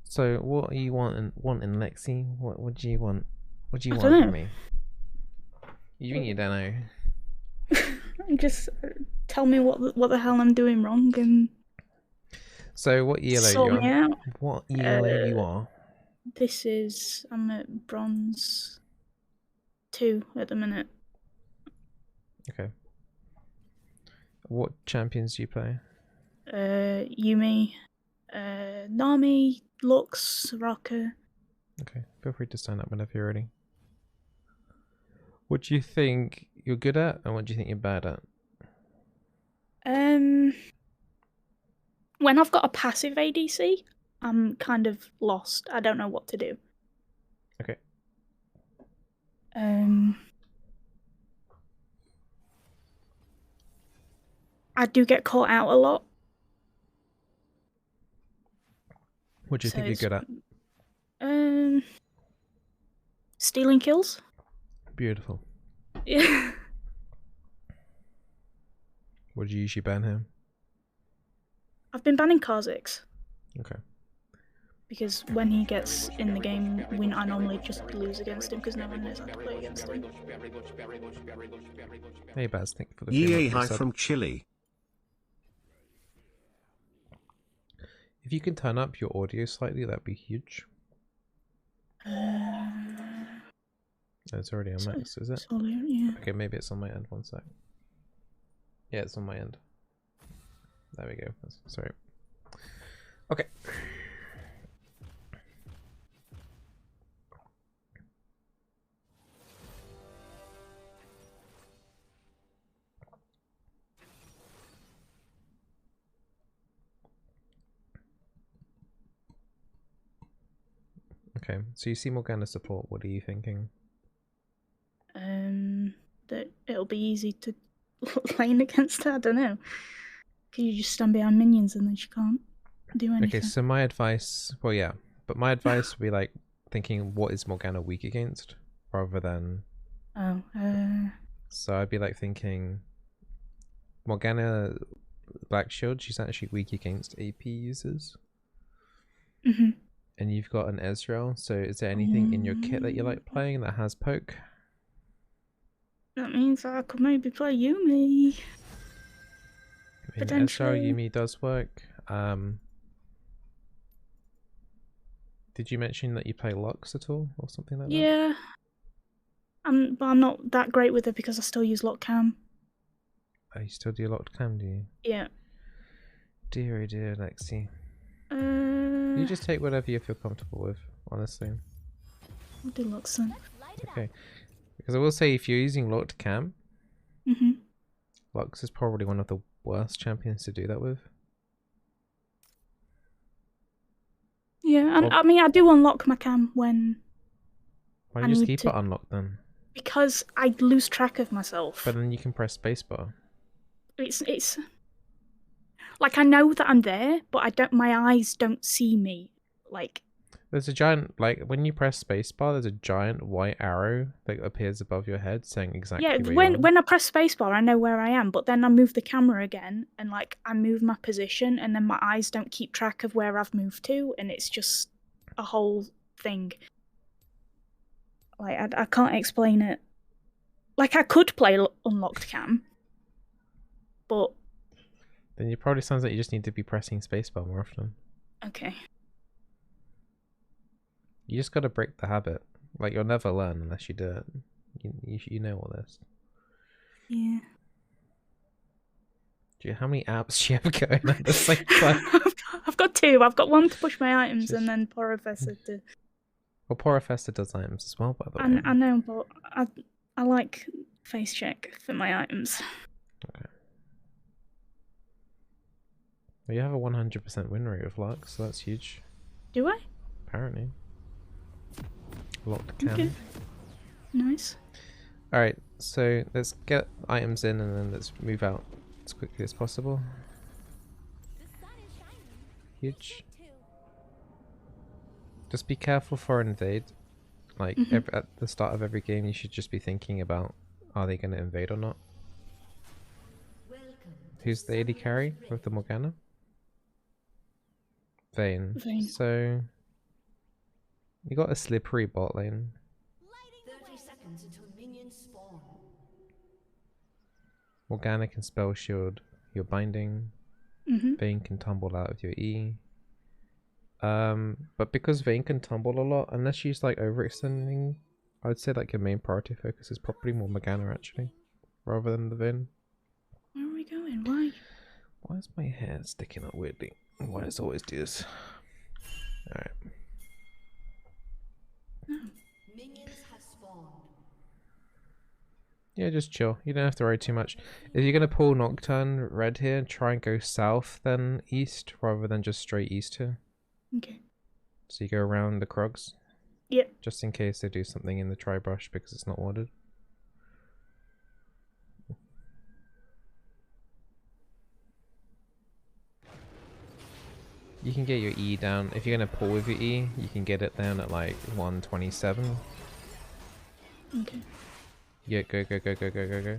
So what are you wanting, Lexi? What do you want? What do you I want don't from know. me? You mean you don't know? Just tell me what the hell I'm doing wrong and So what ELO sort you me on? out. What ELO you are? I'm at bronze 2 at the minute. Okay. What champions do you play? Yuumi, Nami, Lux, Raka. Okay, feel free to sign up whenever you're ready. What do you think you're good at, and what do you think you're bad at? When I've got a passive ADC, I'm kind of lost. I don't know what to do. Okay. I do get caught out a lot. What do you think you're good at? Stealing kills. Beautiful. Yeah. What do you usually ban him? I've been banning Kha'Zix. Okay. Because when he gets in the game, I normally just lose against him because no one knows how to play against him. Hey Baz, thank you for the EA hi from Chile. If you can turn up your audio slightly, that'd be huge. It's already on max, is it? Yeah. Okay, maybe it's on my end. One sec. Yeah, it's on my end. There we go. Sorry. Okay. Okay, so you see Morgana support. What are you thinking? That it'll be easy to lane against her. I don't know. Can you just stand behind minions and then she can't do anything? Okay, so my advice, well, yeah, but my advice would be like thinking what is Morgana weak against, rather than. Oh. So I'd be like thinking Morgana Black Shield. She's actually weak against AP users. And you've got an Ezreal. So is there anything in your kit that you like playing that has poke? That means I could maybe play Yuumi. In Ezreal, Yuumi does work. Did you mention that you play Lux at all, or something like that? Yeah. But I'm not that great with it because I still use lock cam. Oh, you still do locked cam, do you? Yeah. Dear, oh dear, Lexi. You just take whatever you feel comfortable with, honestly. I'll do Lux then. Okay. Because I will say, if you're using locked cam, Lux is probably one of the worst champions to do that with. Yeah, and I mean, I do unlock my cam when. Why don't you just keep it unlocked then? Because I lose track of myself. But then you can press spacebar. It's like I know that I'm there, but I don't. My eyes don't see me. Like there's a giant, like when you press spacebar, there's a giant white arrow that appears above your head saying exactly where you are. When I press spacebar, I know where I am. But then I move the camera again, and like I move my position, and then my eyes don't keep track of where I've moved to, and it's just a whole thing. Like I can't explain it. Like I could play unlocked cam, but then it probably sounds like you just need to be pressing spacebar more often. Okay. You just gotta break the habit. Like you'll never learn unless you do it. You know all this. Yeah. How many apps do you have going at the same time? I've got 2. I've got one to push my items, and then Porofessor to. Well, Porofessor does items as well, by the way. I know, but I like face check for my items. Okay. Well, you have a 100% win rate with Lux, so that's huge. Do I? Apparently. Locked cam. Okay. Nice. Alright, so let's get items in and then let's move out as quickly as possible. Huge. Just be careful for invade. Like at the start of every game, you should just be thinking about, are they going to invade or not? Who's the AD carry with the Morgana? Vayne. Vayne. So you got a slippery bot lane. 30 seconds until minions spawn. Morgana can spell shield your binding. Vayne can tumble out of your E. But because Vayne can tumble a lot, unless she's like overextending, I would say like your main priority focus is probably more Morgana actually, rather than the Vayne. Where are we going? Why? Why is my hair sticking up weirdly? Why does it always do this? Alright. Minions have spawned. Yeah, just chill. You don't have to worry too much. If you're gonna pull Nocturne red here, try and go south then east, rather than just straight east here. Okay. So you go around the Krogs. Yep. Just in case they do something in the tri-brush because it's not ordered. You can get your E down. If you're going to pull with your E, you can get it down at like 127. Okay. Yeah, go, go, go, go, go, go, go.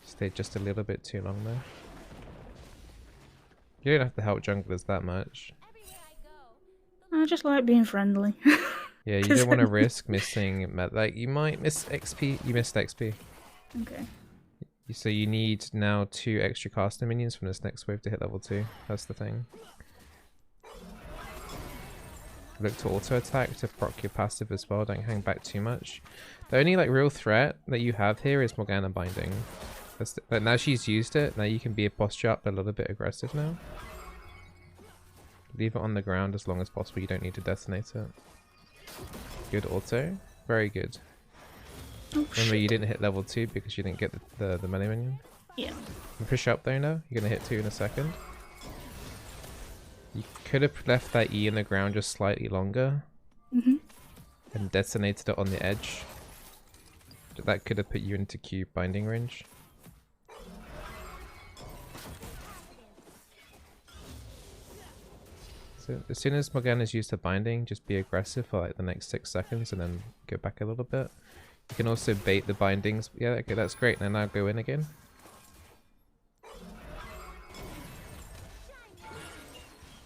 Stayed just a little bit too long there. You don't have to help junglers that much. I just like being friendly. Yeah, you don't want to risk missing. Like, you might miss XP. You missed XP. Okay. So you need now 2 extra caster minions from this next wave to hit level 2. That's the thing. Look to auto attack to proc your passive as well. Don't hang back too much. The only like real threat that you have here is Morgana binding. But now she's used it. Now you can be a posture up a little bit aggressive now. Leave it on the ground as long as possible. You don't need to detonate it. Good auto. Very good. Oh, Remember, you shit. didn't hit level 2 because you didn't get the melee minion. Yeah. You push up there now. You're going to hit 2 in a second. You could have left that E in the ground just slightly longer. And detonated it on the edge. That could have put you into Q binding range. So as soon as Morgana's used her binding, just be aggressive for like the next 6 seconds and then go back a little bit. You can also bait the bindings. Yeah, okay, that's great. And now go in again.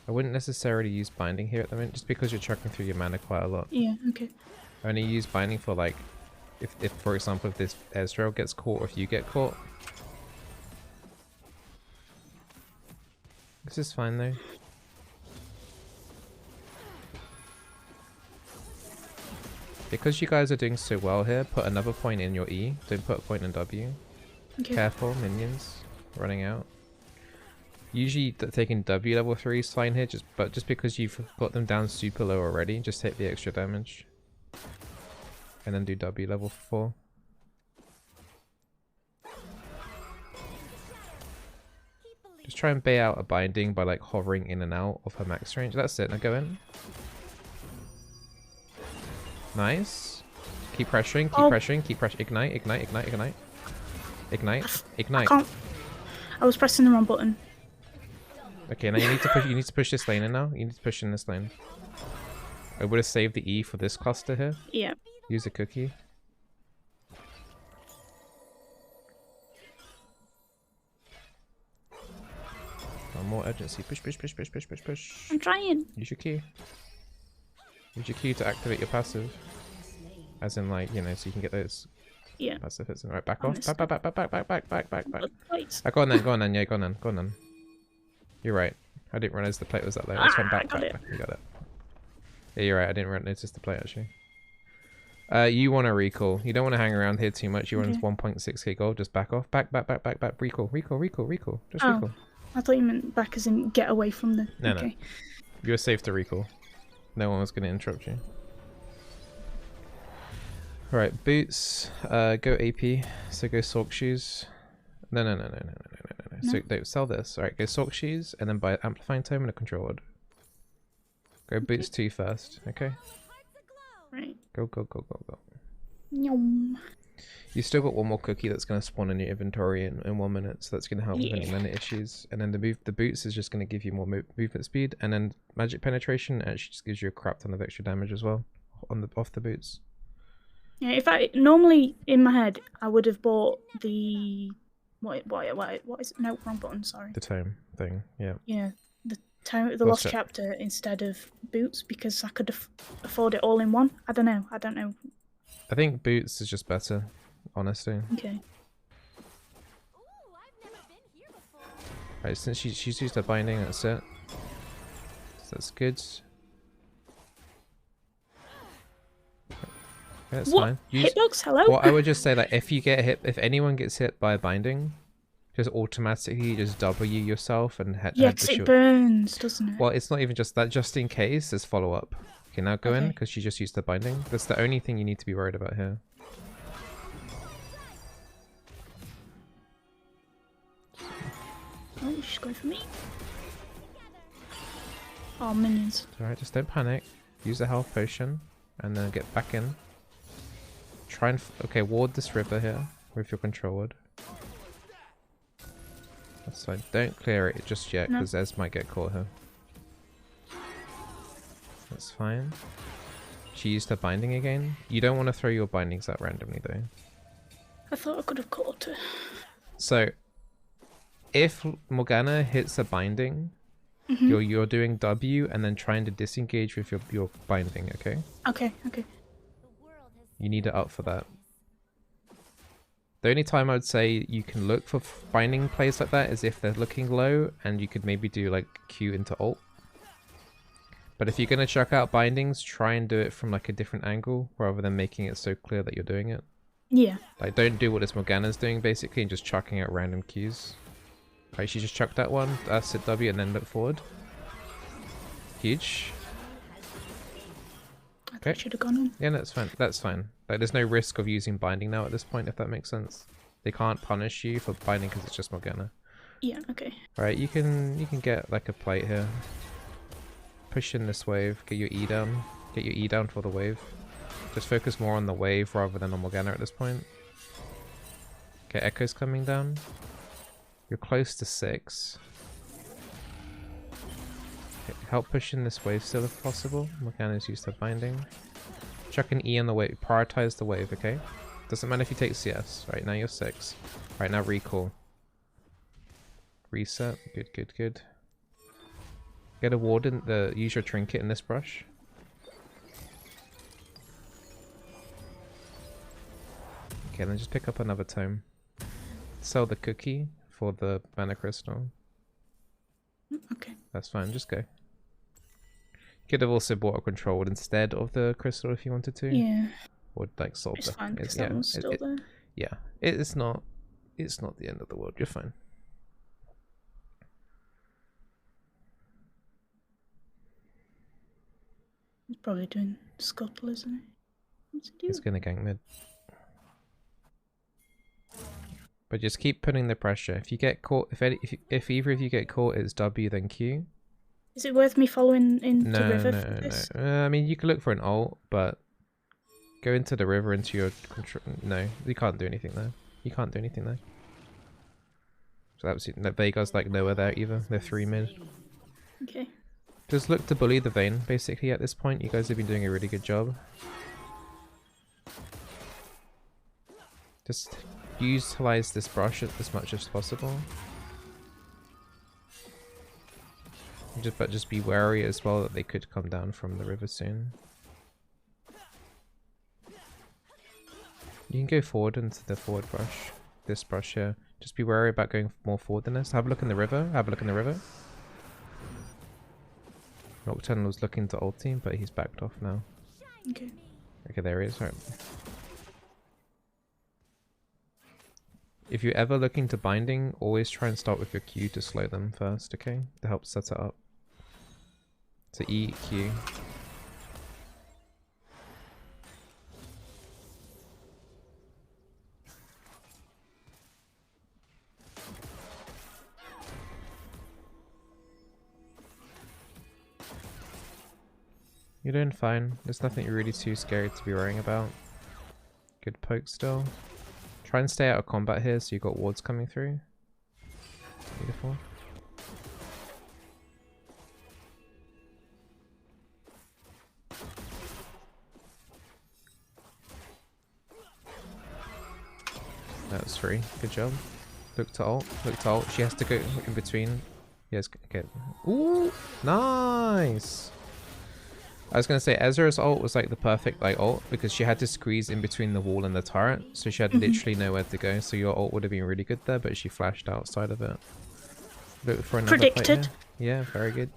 I wouldn't necessarily use binding here at the moment, just because you're chucking through your mana quite a lot. Yeah, okay. I only use binding for like, if for example, if this Ezreal gets caught or if you get caught. This is fine though. Because you guys are doing so well here, put another point in your E. Don't put a point in W. Okay. Careful, minions running out. Usually taking W level 3 is fine here, but just because you've got them down super low already, just take the extra damage. And then do W level 4. Just try and bait out a binding by like hovering in and out of her max range. That's it, now go in. Nice. Keep pressuring, keep pressuring, keep pressuring. Ignite, ignite, ignite, ignite. Ignite, ignite. I was pressing the wrong button. Okay, now you need to push this lane in now. You need to push in this lane. I would have saved the E for this cluster here. Yeah. Use a cookie. More urgency. Push, push, push, push, push, push, push. I'm trying. Use your Q. Use your Q to activate your passive. As in, like, you know, so you can get those passive hits. Alright, back off. Back, back, back, back, back, back, back, back, back, back. Go on then, go on then, yeah, go on then, go on then. You're right. I didn't realize the plate was that low. Let's run back, back, back. You got it. Yeah, you're right. I didn't notice the plate actually. You want to recall. You don't want to hang around here too much. You want 1.6k gold. Just back off. Back, back, back, back, back. Recall, recall, recall, recall. Just recall. I thought you meant back as in get away from the... No, no. You're safe to recall. No one was going to interrupt you. Alright, boots. Go AP. So go Sork shoes. No, no, no, no, no, no, no, no. So no, sell this. Alright, go Sork shoes and then buy amplifying tome and a control word. Go boots 2 first, okay? Right. Go, go, go, go, go. Yum. You still got one more cookie that's going to spawn in your inventory in 1 minute, so that's going to help with any mana issues. And then the boots is just going to give you more movement speed, and then magic penetration actually just gives you a crap ton of extra damage as well on off the boots. Yeah, if I normally in my head I would have bought the what is it? No, wrong button. Sorry. The tome thing, yeah. Yeah, Time of the Lost Chapter instead of Boots because I could afford it all in one. I don't know. I think Boots is just better, honestly. Okay. Right, since she's used her binding, that's it. So that's good. Yeah, that's fine. Hitbox, hello? Well, I would just say that if anyone gets hit by a binding, just automatically just W yourself and head yeah, the because it burns, doesn't it? Well, it's not even just that. Just in case, there's follow up. Okay, now go in because she just used the binding. That's the only thing you need to be worried about here. Oh, she's going for me. Oh, minions. It's alright, just don't panic. Use the health potion and then get back in. Try and ward this river here with your control ward. That's fine. Don't clear it just yet because Ez might get caught here. That's fine. She used her binding again. You don't want to throw your bindings out randomly though. I thought I could have caught her. So, if Morgana hits a binding, you're doing W and then trying to disengage with your binding, okay? Okay. You need it up for that. The only time I would say you can look for binding plays like that is if they're looking low and you could maybe do like Q into ult. But if you're going to chuck out bindings, try and do it from like a different angle rather than making it so clear that you're doing it. Yeah. Like don't do what this Morgana's doing basically and just chucking out random Qs. Right, she just chucked that one, sit W and then look forward. Huge. I thought should have gone in. Yeah, no, that's fine. Like, there's no risk of using binding now at this point, if that makes sense. They can't punish you for binding because it's just Morgana. Yeah, okay. Alright, you can get like a plate here. Push in this wave, get your E down. Get your E down for the wave. Just focus more on the wave rather than on Morgana at this point. Okay, Echo's coming down. You're close to 6. Okay, help push in this wave still if possible. Morgana's used her binding. Chuck an E on the wave. Prioritize the wave, okay? Doesn't matter if you take CS. Right, now you're 6. Right, now recall. Reset. Good. Get a ward in use your trinket in this brush. Okay, then just pick up another tome. Sell the cookie for the mana crystal. Okay. That's fine, just go. Could have also bought a control ward instead of the crystal if you wanted to. Yeah. Would like solve it's fine because that one's still there. Yeah, it's not the end of the world. You're fine. He's probably doing scuttle, isn't he? What's he doing? He's gonna gank mid. But just keep putting the pressure. If you get caught, if either of you get caught, it's W then Q. Is it worth me following into river for this? No. I mean, you could look for an ult, but go into the river into your control. No, you can't do anything there. You can't do anything there. So absolutely, Veigar's like nowhere there either. They're 3 mid. Okay. Just look to bully the Vayne basically at this point. You guys have been doing a really good job. Just utilize this brush as much as possible. But just be wary as well that they could come down from the river soon. You can go forward into the forward brush. This brush here. Just be wary about going more forward than this. Have a look in the river. Have a look in the river. Nocturne was looking to ulti, but he's backed off now. Okay. Okay, there he is. Right. If you're ever looking to binding, always try and start with your Q to slow them first, okay? To help set it up. So E, Q. You're doing fine. There's nothing really too scary to be worrying about. Good poke still. Try and stay out of combat here so you've got wards coming through. Beautiful. That was free. Good job. Look to ult. Look to ult. She has to go in between. Yes, okay. Ooh, nice! I was gonna say Ezra's ult was like the perfect like ult because she had to squeeze in between the wall and the turret, so she had literally nowhere to go. So your ult would have been really good there, but she flashed outside of it. Look for another fight Predicted. here. Yeah, very good.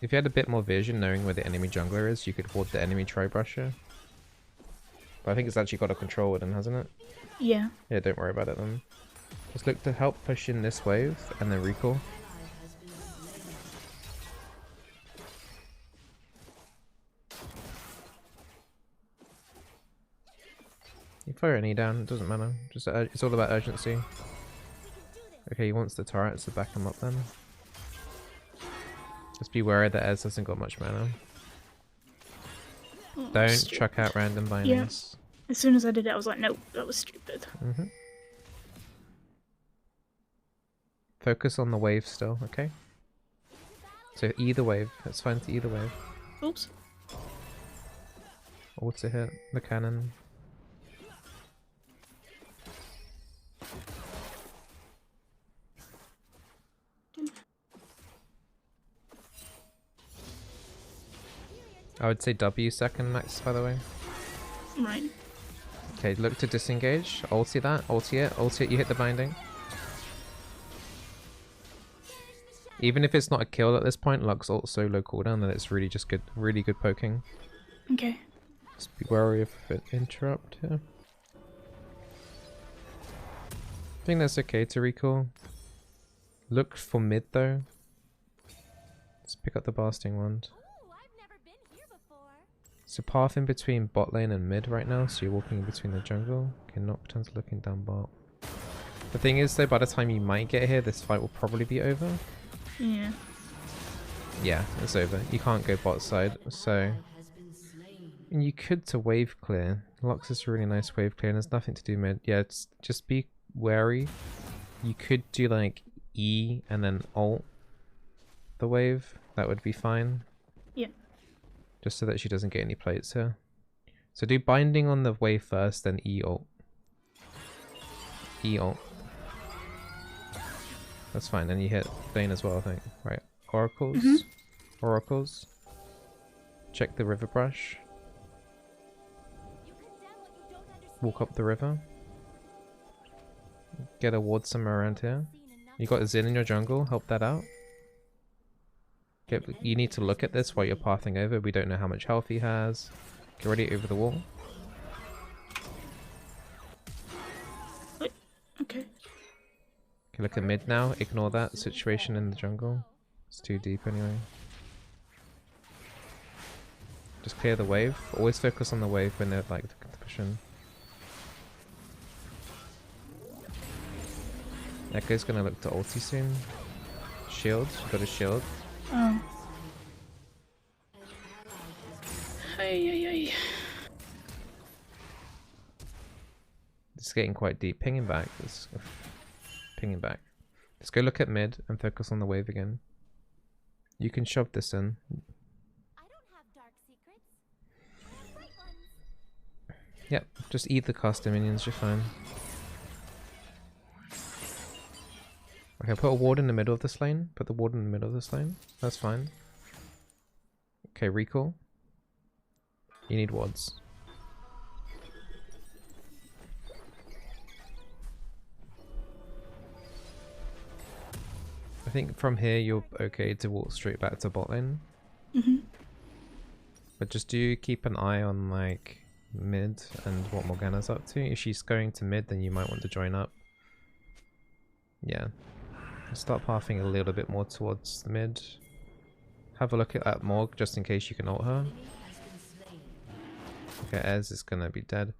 If you had a bit more vision, knowing where the enemy jungler is, you could ward the enemy tri-brusher. But I think it's actually got a control with him, hasn't it? Yeah. Yeah, don't worry about it then. Just look to help push in this wave and then recall. You fire any down, it doesn't matter. Just it's all about urgency. Okay, he wants the turret, so back him up then. Just be wary that Ez hasn't got much mana. Oh, Don't stupid. chuck out random bindings. Yeah. As soon as I did it, I was like, nope, that was stupid. Focus on the wave still, okay? So either wave, it's fine to either wave. Oops. Or to hit the cannon. I would say W second max, by the way. Right. Okay, look to disengage. Ulti that. Ulti it. Ulti it. You hit the binding. Even if it's not a kill at this point, Lux ult so low cooldown that it's really just good, really good poking. Okay. Just be wary of an interrupt here. I think that's okay to recall. Look for mid though. Let's pick up the Basting Wand. So path in between bot lane and mid right now, so you're walking in between the jungle. Okay, Nocturne's looking down bot. The thing is though, by the time you might get here, this fight will probably be over. Yeah. Yeah, it's over. You can't go bot side, so... And you could to wave clear. Lux is a really nice wave clear and there's nothing to do mid. Yeah, just be wary. You could do like E and then ult the wave. That would be fine. Yeah. Just so that she doesn't get any plates here. So do binding on the wave first, then E ult. E ult. That's fine, and you hit Vayne as well, I think. Right. Oracles. Oracles. Check the river brush. Walk up the river. Get a ward somewhere around here. You got a Xin in your jungle, help that out. You need to look at this while you're pathing over. We don't know how much health he has. Get ready over the wall. Okay. Okay, look at mid now. Ignore that situation in the jungle. It's too deep anyway. Just clear the wave. Always focus on the wave when they're like pushing. Echo's gonna look to ulti soon. Shield. Got a shield. Oh. Hey. It's getting quite deep. Pinging back. Pinging back. Let's go look at mid and focus on the wave again. You can shove this in. I don't have dark secrets. I have bright ones. Yep, just eat the caster minions, you're fine. Okay, put a ward in the middle of this lane. Put the ward in the middle of this lane. That's fine. Okay, recall. You need wards. I think from here you're okay to walk straight back to bot lane. But just do keep an eye on like mid and what Morgana's up to. If she's going to mid, then you might want to join up. Yeah. Start pathing a little bit more towards the mid. Have a look at that Morg just in case you can ult her. Okay, Ez is gonna be dead.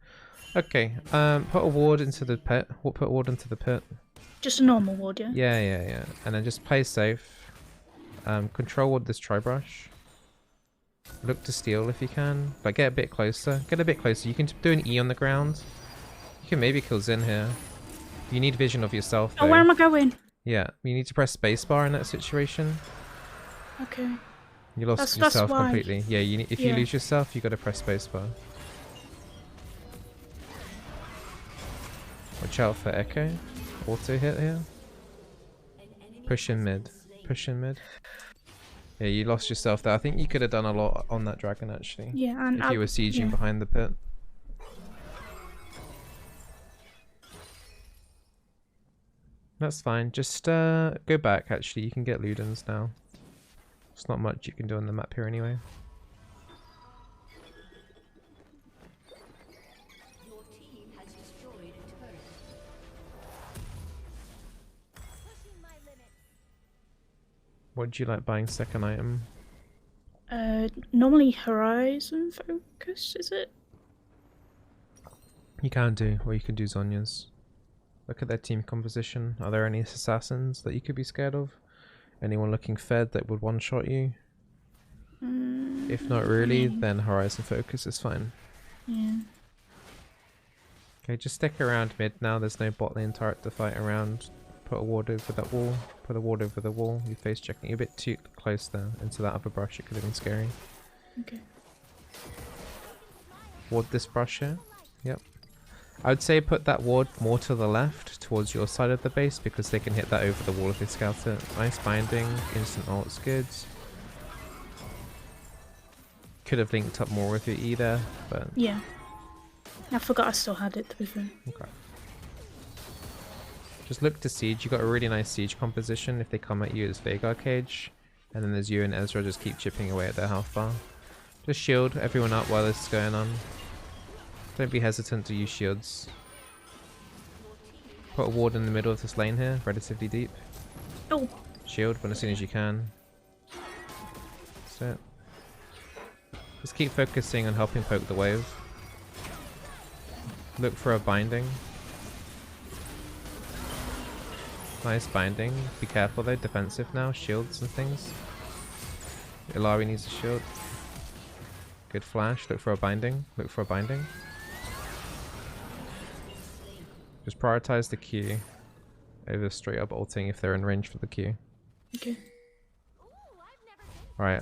Okay, put a ward into the pit. Put a ward into the pit. Just a normal ward, yeah? Yeah. And then just play safe. Control ward this tri-brush. Look to steal if you can. But get a bit closer. Get a bit closer. You can do an E on the ground. You can maybe kill Xin here. You need vision of yourself though. Oh, where am I going? Yeah, you need to press spacebar in that situation. Okay. You lost That's yourself why. completely. Yeah, if you lose yourself, you got to press spacebar. Watch out for Echo. Auto hit here. Push in mid. Push in mid. Yeah, you lost yourself there. I think you could have done a lot on that dragon actually. Yeah, and if you were sieging behind the pit. That's fine. Just go back actually. You can get Ludens now. There's not much you can do on the map here anyway. Your team has destroyed a turret. Pushing my limits. What do you like buying second item? Normally Horizon Focus, is it? You can do, or you can do Zonya's. Look at their team composition. Are there any assassins that you could be scared of? Anyone looking fed that would one-shot you? If not really, then Horizon Focus is fine. Yeah. Okay, just stick around mid now. There's no bot lane turret to fight around. Put a ward over that wall. Put a ward over the wall. You're face checking. You're a bit too close there into that other brush. It could have been scary. Okay. Ward this brush here. Yep. I would say put that ward more to the left towards your side of the base because they can hit that over the wall if they scout it. Nice binding. Instant ult's good. Could have linked up more with your E there, but... Yeah. I forgot I still had it, to be fair. Okay. Just look to siege. You got a really nice siege composition if they come at you as Vhagar Cage. And then there's you and Ezra just keep chipping away at their health bar. Just shield everyone up while this is going on. Don't be hesitant to use shields. Put a ward in the middle of this lane here, relatively deep. Oh! Shield when as soon as you can. That's it. Just keep focusing on helping poke the wave. Look for a binding. Nice binding. Be careful though, defensive now, shields and things. Ilari needs a shield. Good flash, look for a binding. Look for a binding. Just prioritize the Q over straight up ulting if they're in range for the Q. Okay. Right.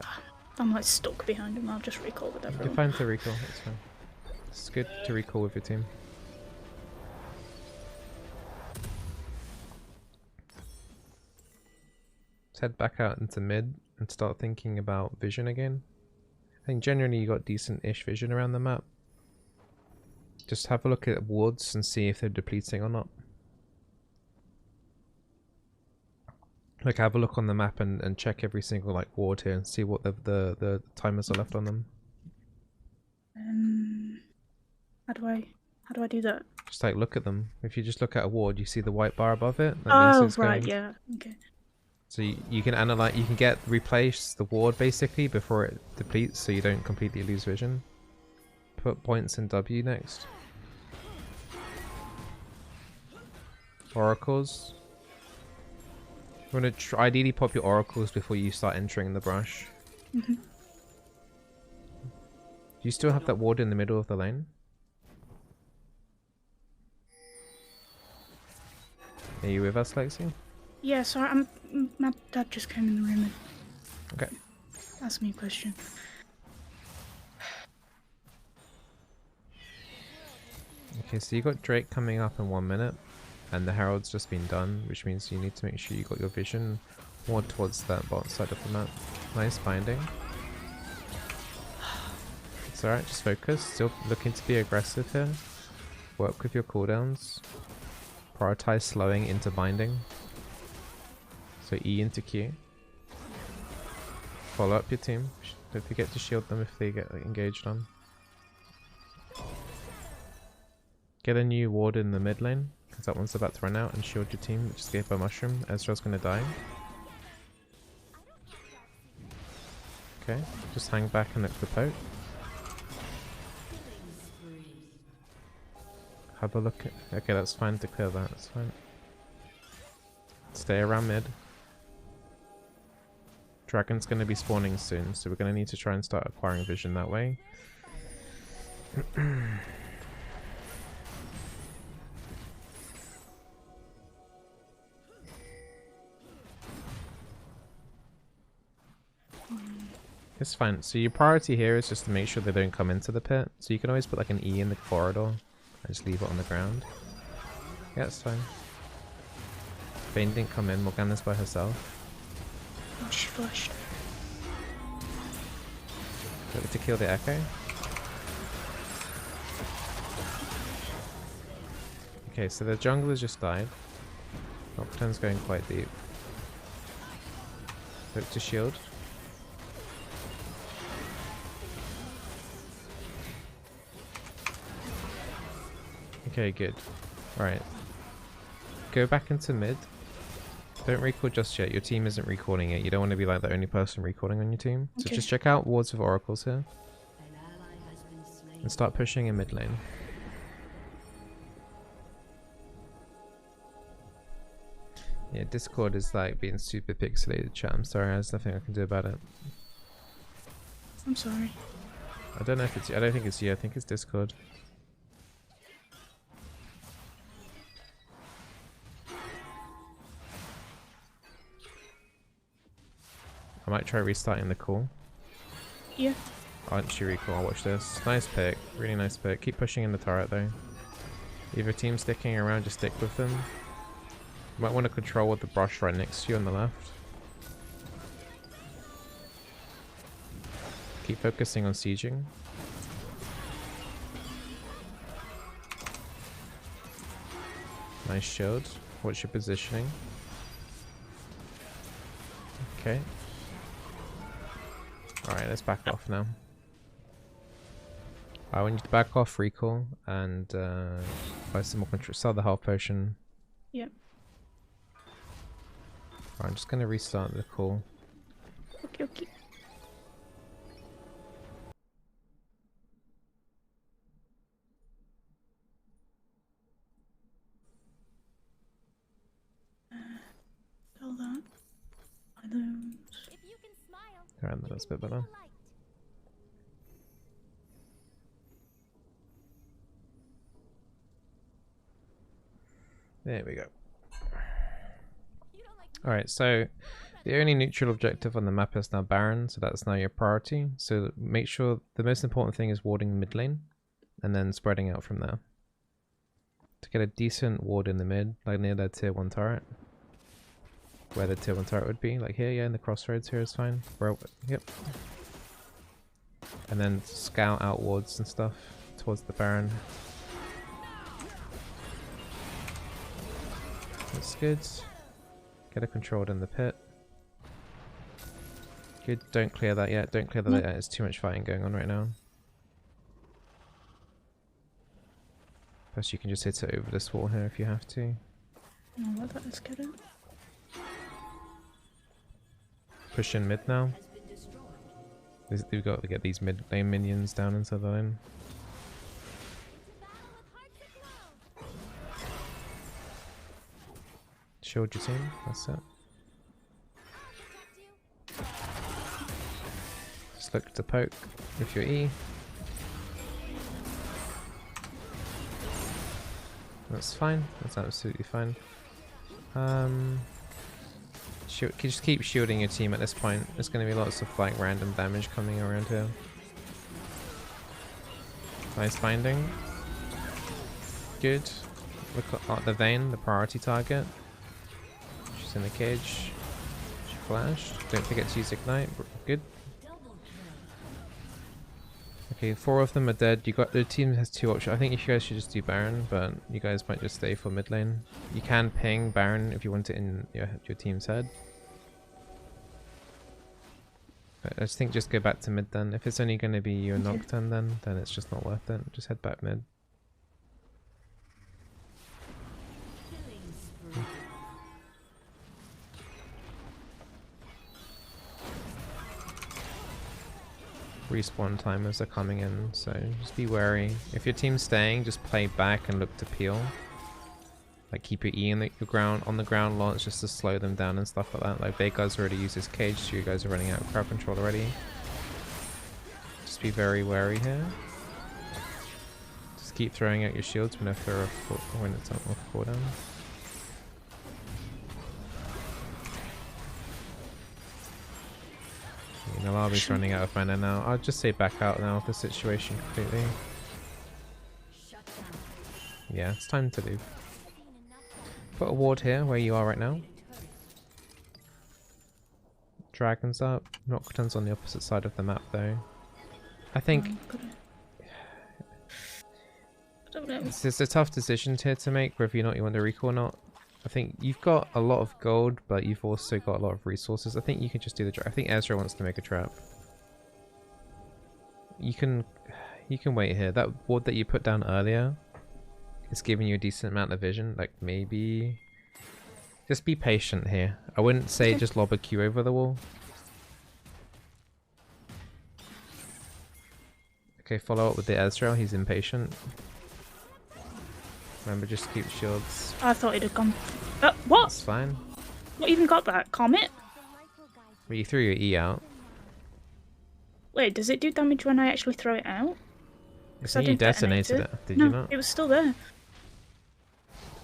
I'm like stuck behind him. I'll just recall with everyone. You're fine to recall, it's fine. It's good to recall with your team. Let's head back out into mid and start thinking about vision again. I think generally you got decent-ish vision around the map. Just have a look at wards and see if they're depleting or not. Like have a look on the map and check every single like ward here and see what the timers are left on them. How do I do that? Just like look at them. If you just look at a ward, you see the white bar above it. That means it's right, going... yeah, okay. So you can analyze, you can replace the ward basically before it depletes, so you don't completely lose vision. Put points in W next. Oracles. You want to ideally pop your oracles before you start entering the brush. Mm-hmm. Do you still have that ward in the middle of the lane? Are you with us, Lexi? Yeah, sorry, my dad just came in the room and Okay. asked me a question. Okay, so you got Drake coming up in 1 minute, and the Herald's just been done, which means you need to make sure you got your vision more towards that bottom side of the map. Nice binding. It's alright, just focus. Still looking to be aggressive here. Work with your cooldowns. Prioritize slowing into binding. So E into Q. Follow up your team. Don't forget to shield them if they get engaged on. Get a new ward in the mid lane, because that one's about to run out, and shield your team. Just gave a mushroom. Ezra's gonna die. Okay, just hang back and look for poke. Have a look at... Okay, that's fine to clear that, that's fine. Stay around mid. Dragon's gonna be spawning soon, so we're gonna need to try and start acquiring vision that way. It's fine. So your priority here is just to make sure they don't come into the pit. So you can always put like an E in the corridor and just leave it on the ground. Yeah, it's fine. Vayne didn't come in, Morgana's by herself. Oh, she flashed. Got to kill the Echo. Okay, so the jungler just died. Nocturne's going quite deep. Look to shield. Okay, good. Alright. Go back into mid. Don't recall just yet. Your team isn't recalling it. You don't want to be like the only person recalling on your team. So Okay. just check out wards of oracles here. And start pushing in mid lane. Yeah, Discord is like being super pixelated, chat. I'm sorry, there's nothing I can do about it. I'm sorry. I don't know if it's. I don't think it's you. I think it's Discord. I might try restarting the call. Yeah. I'll actually recall. I'll watch this. Nice pick. Really nice pick. Keep pushing in the turret though. If your team's sticking around, just stick with them. You might want to control with the brush right next to you on the left. Keep focusing on sieging. Nice shield. Watch your positioning. Okay. Alright, let's back off now. I want you to back off, recall, and buy some more control. Sell the health potion. Yep. Alright, I'm just gonna restart the call. Okay, okay. Sell that. Buy those. If you can smile, Alright, that's a bit better. light. There we go. You don't like Alright, so the only neutral objective on the map is now Baron, so that's now your priority. So make sure the most important thing is warding mid lane, and then spreading out from there. To get a decent ward in the mid, like near that tier 1 turret. Where the tier 1 turret would be, like here, yeah, in the crossroads here is fine. Yep. And then scout out wards and stuff towards the Baron. That's good. Get it controlled in the pit. Good, don't clear that yet, don't clear that yet, there's too much fighting going on right now. Plus you can just hit it over this wall here if you have to. I'll let that escalate. Push in mid now. We've got to get these mid lane minions down into the lane. Shield your team, that's it. Just look to poke with your E. That's fine, that's absolutely fine. Just keep shielding your team at this point. There's going to be lots of like random damage coming around here. Nice binding. Good. Look at the Vayne, the priority target. She's in the cage. She flashed. Don't forget to use Ignite. Good. Okay, 4 of them are dead. The team has 2 options. I think you guys should just do Baron, but you guys might just stay for mid lane. You can ping Baron if you want it in your team's head. But I just think just go back to mid then. If it's only going to be you and Nocturne then it's just not worth it. Just head back mid. Respawn timers are coming in, so just be wary. If your team's staying, just play back and look to peel. Like keep your E on the ground launch just to slow them down and stuff like that. Like Veigar's already used his cage, so you guys are running out of crowd control already. Just be very wary here. Just keep throwing out your shields when it's on off cooldown. The lobby's running out of mana now. I'll just say back out now of the situation completely. Yeah, it's time to leave. Put a ward here where you are right now. Dragons up. Nocturne's on the opposite side of the map though. I think it's a tough decision here to make whether or not you want to recall or not. I think you've got a lot of gold, but you've also got a lot of resources. I think you can just do the trap. I think Ezra wants to make a trap. You can wait here. That ward that you put down earlier is giving you a decent amount of vision. Like maybe just be patient here. I wouldn't say just lob a Q over the wall. Okay, follow up with the Ezreal. He's impatient. Remember, just keep shields. I thought it had gone. What? That's fine. What even got that? Comet? Well, you threw your E out. Wait, does it do damage when I actually throw it out? I think you detonated it. Did you not? It was still there.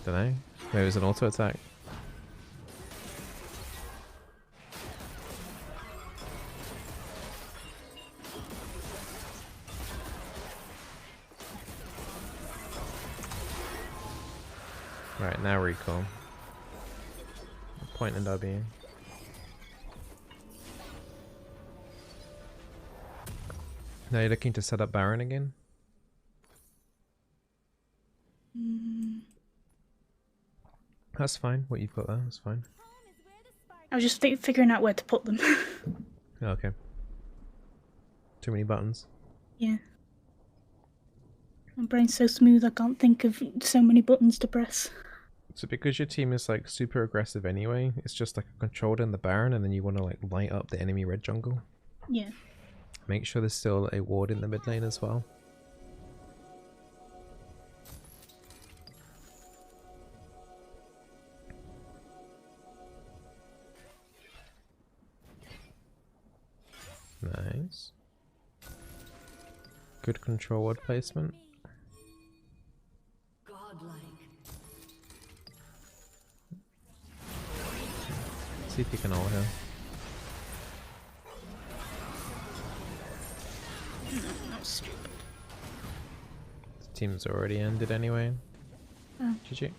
Don't know. Maybe it was an auto attack. Right, now recall. Point and W. Now you're looking to set up Baron again? That's fine. What you've got there, that's fine. I was just figuring out where to put them. Okay. Too many buttons. Yeah. My brain's so smooth I can't think of so many buttons to press. So because your team is like super aggressive anyway, it's just like a controlled in the Baron and then you want to like light up the enemy red jungle. Yeah. Make sure there's still a ward in the mid lane as well. Nice. Good control ward placement. See if you can ult here. No, that's stupid. The team's already ended anyway. Oh. GG.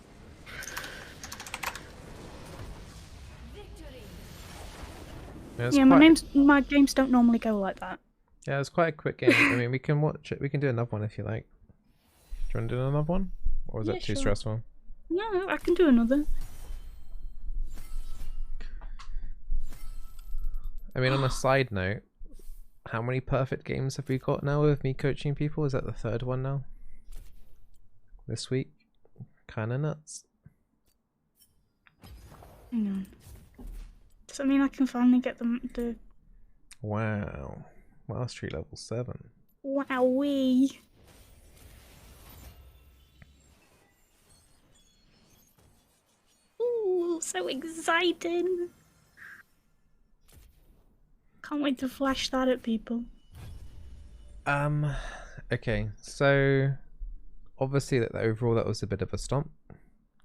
Yeah, my games don't normally go like that. Yeah, it's quite a quick game. I mean, we can watch it. We can do another one if you like. Do you want to do another one? Or is that too stressful? No, I can do another. I mean, on a side note, how many perfect games have we got now with me coaching people? Is that the third one now? This week? Kinda nuts. Hang on. Does that mean I can finally get the... Wow. Mastery level 7. Wowee. Ooh, so exciting. Can't wait to flash that at people. Okay, so obviously that overall that was a bit of a stomp.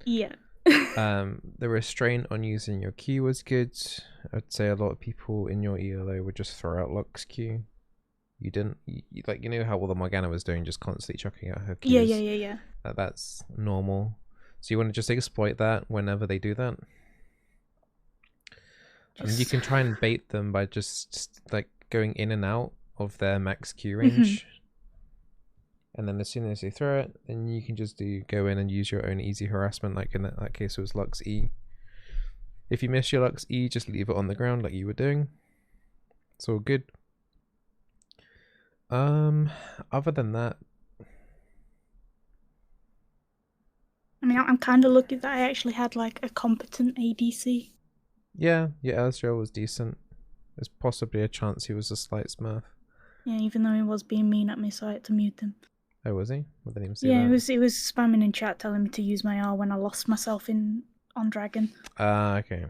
Yeah. The restraint on using your Q was good. I'd say a lot of people in your ELO would just throw out Lux Q. You didn't, like, you know how all the Morgana was doing, just constantly chucking out her Qs? Yeah. That's normal. So you want to just exploit that whenever they do that. And you can try and bait them by just like going in and out of their max Q range. And then as soon as they throw it, then you can just go in and use your own easy harassment, like in that case it was Lux E. If you miss your Lux E, just leave it on the ground like you were doing. It's all good. Other than that, I mean, I'm kind of lucky that I actually had like a competent ADC. yeah, your Ezreal was decent. There's possibly a chance he was a slight smurf. Yeah, even though he was being mean at me, so I had to mute him. Oh, was he? I didn't even see yeah, that. he was spamming in chat telling me to use my R when I lost myself on Dragon. Okay.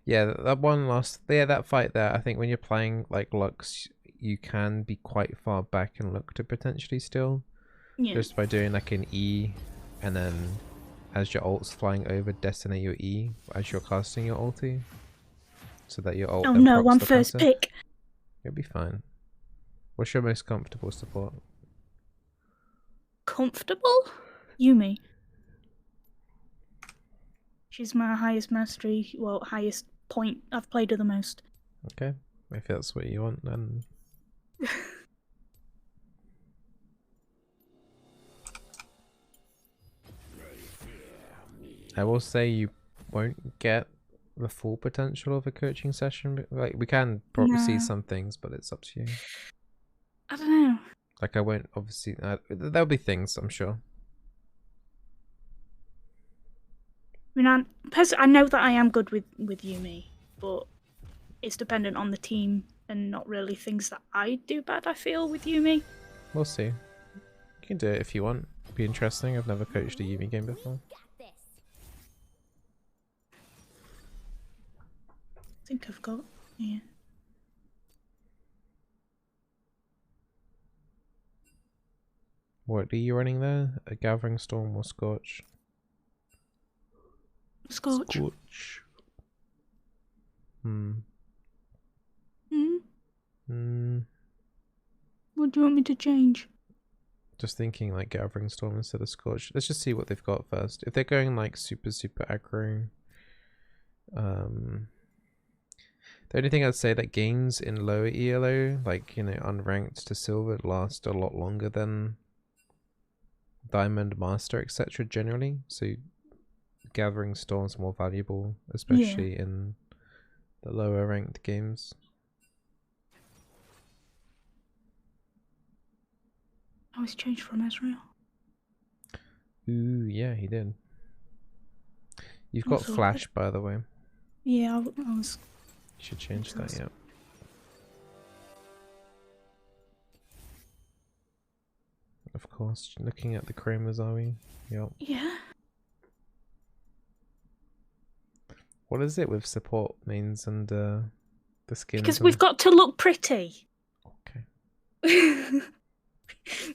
Yeah, that fight there, I think when you're playing like Lux, you can be quite far back and look to potentially steal. Yeah. Just by doing like an E, and then as your ult's flying over, detonate your E as you're casting your ulti. So that your ult Oh then no, procs I'm the first passive. pick. You'll be fine. What's your most comfortable support? Comfortable? Yuumi. She's my highest mastery, well, highest point. I've played her the most. Okay, if that's what you want, then. I will say you won't get the full potential of a coaching session. Like, we can probably see some things, but it's up to you. I don't know. Like, I won't obviously. There'll be things, I'm sure. I mean, I know that I am good with Yuumi, but it's dependent on the team and not really things that I do bad, I feel, with Yuumi. We'll see. You can do it if you want. It'd be interesting. I've never coached a Yuumi game before. I think I've got, yeah. What are you running there? A Gathering Storm or Scorch? Scorch. Scorch. What do you want me to change? Just thinking like Gathering Storm instead of Scorch. Let's just see what they've got first. If they're going like super aggro, the only thing I'd say that games in lower ELO, like, you know, unranked to silver, last a lot longer than Diamond, Master, etc. generally. So Gathering Storm's more valuable, especially in the lower ranked games. I was changed from Ezreal. Ooh, yeah, he did. You've got Flash, by the way. Yeah, I was... You should change that, yeah. Of course, looking at the chromas, are we? Yep. Yeah. What is it with support mains and the skins? Because we've got to look pretty. Okay.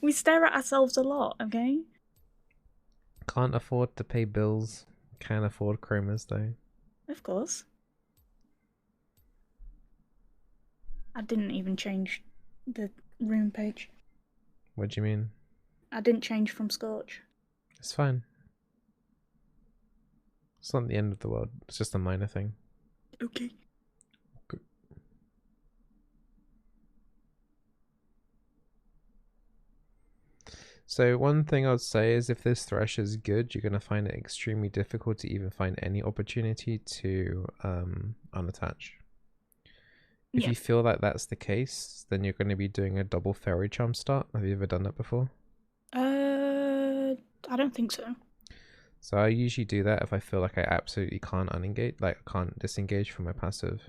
We stare at ourselves a lot, okay? Can't afford to pay bills. Can afford chromas though. Of course. I didn't even change the room page. What do you mean? I didn't change from Scorch. It's fine. It's not the end of the world. It's just a minor thing. Okay. Good. So one thing I'd say is if this Thresh is good, you're going to find it extremely difficult to even find any opportunity to unattach. If you feel like that's the case, then you're going to be doing a double fairy charm start. Have you ever done that before? I don't think so. So I usually do that if I feel like I absolutely can't unengage, like I can't disengage from my passive.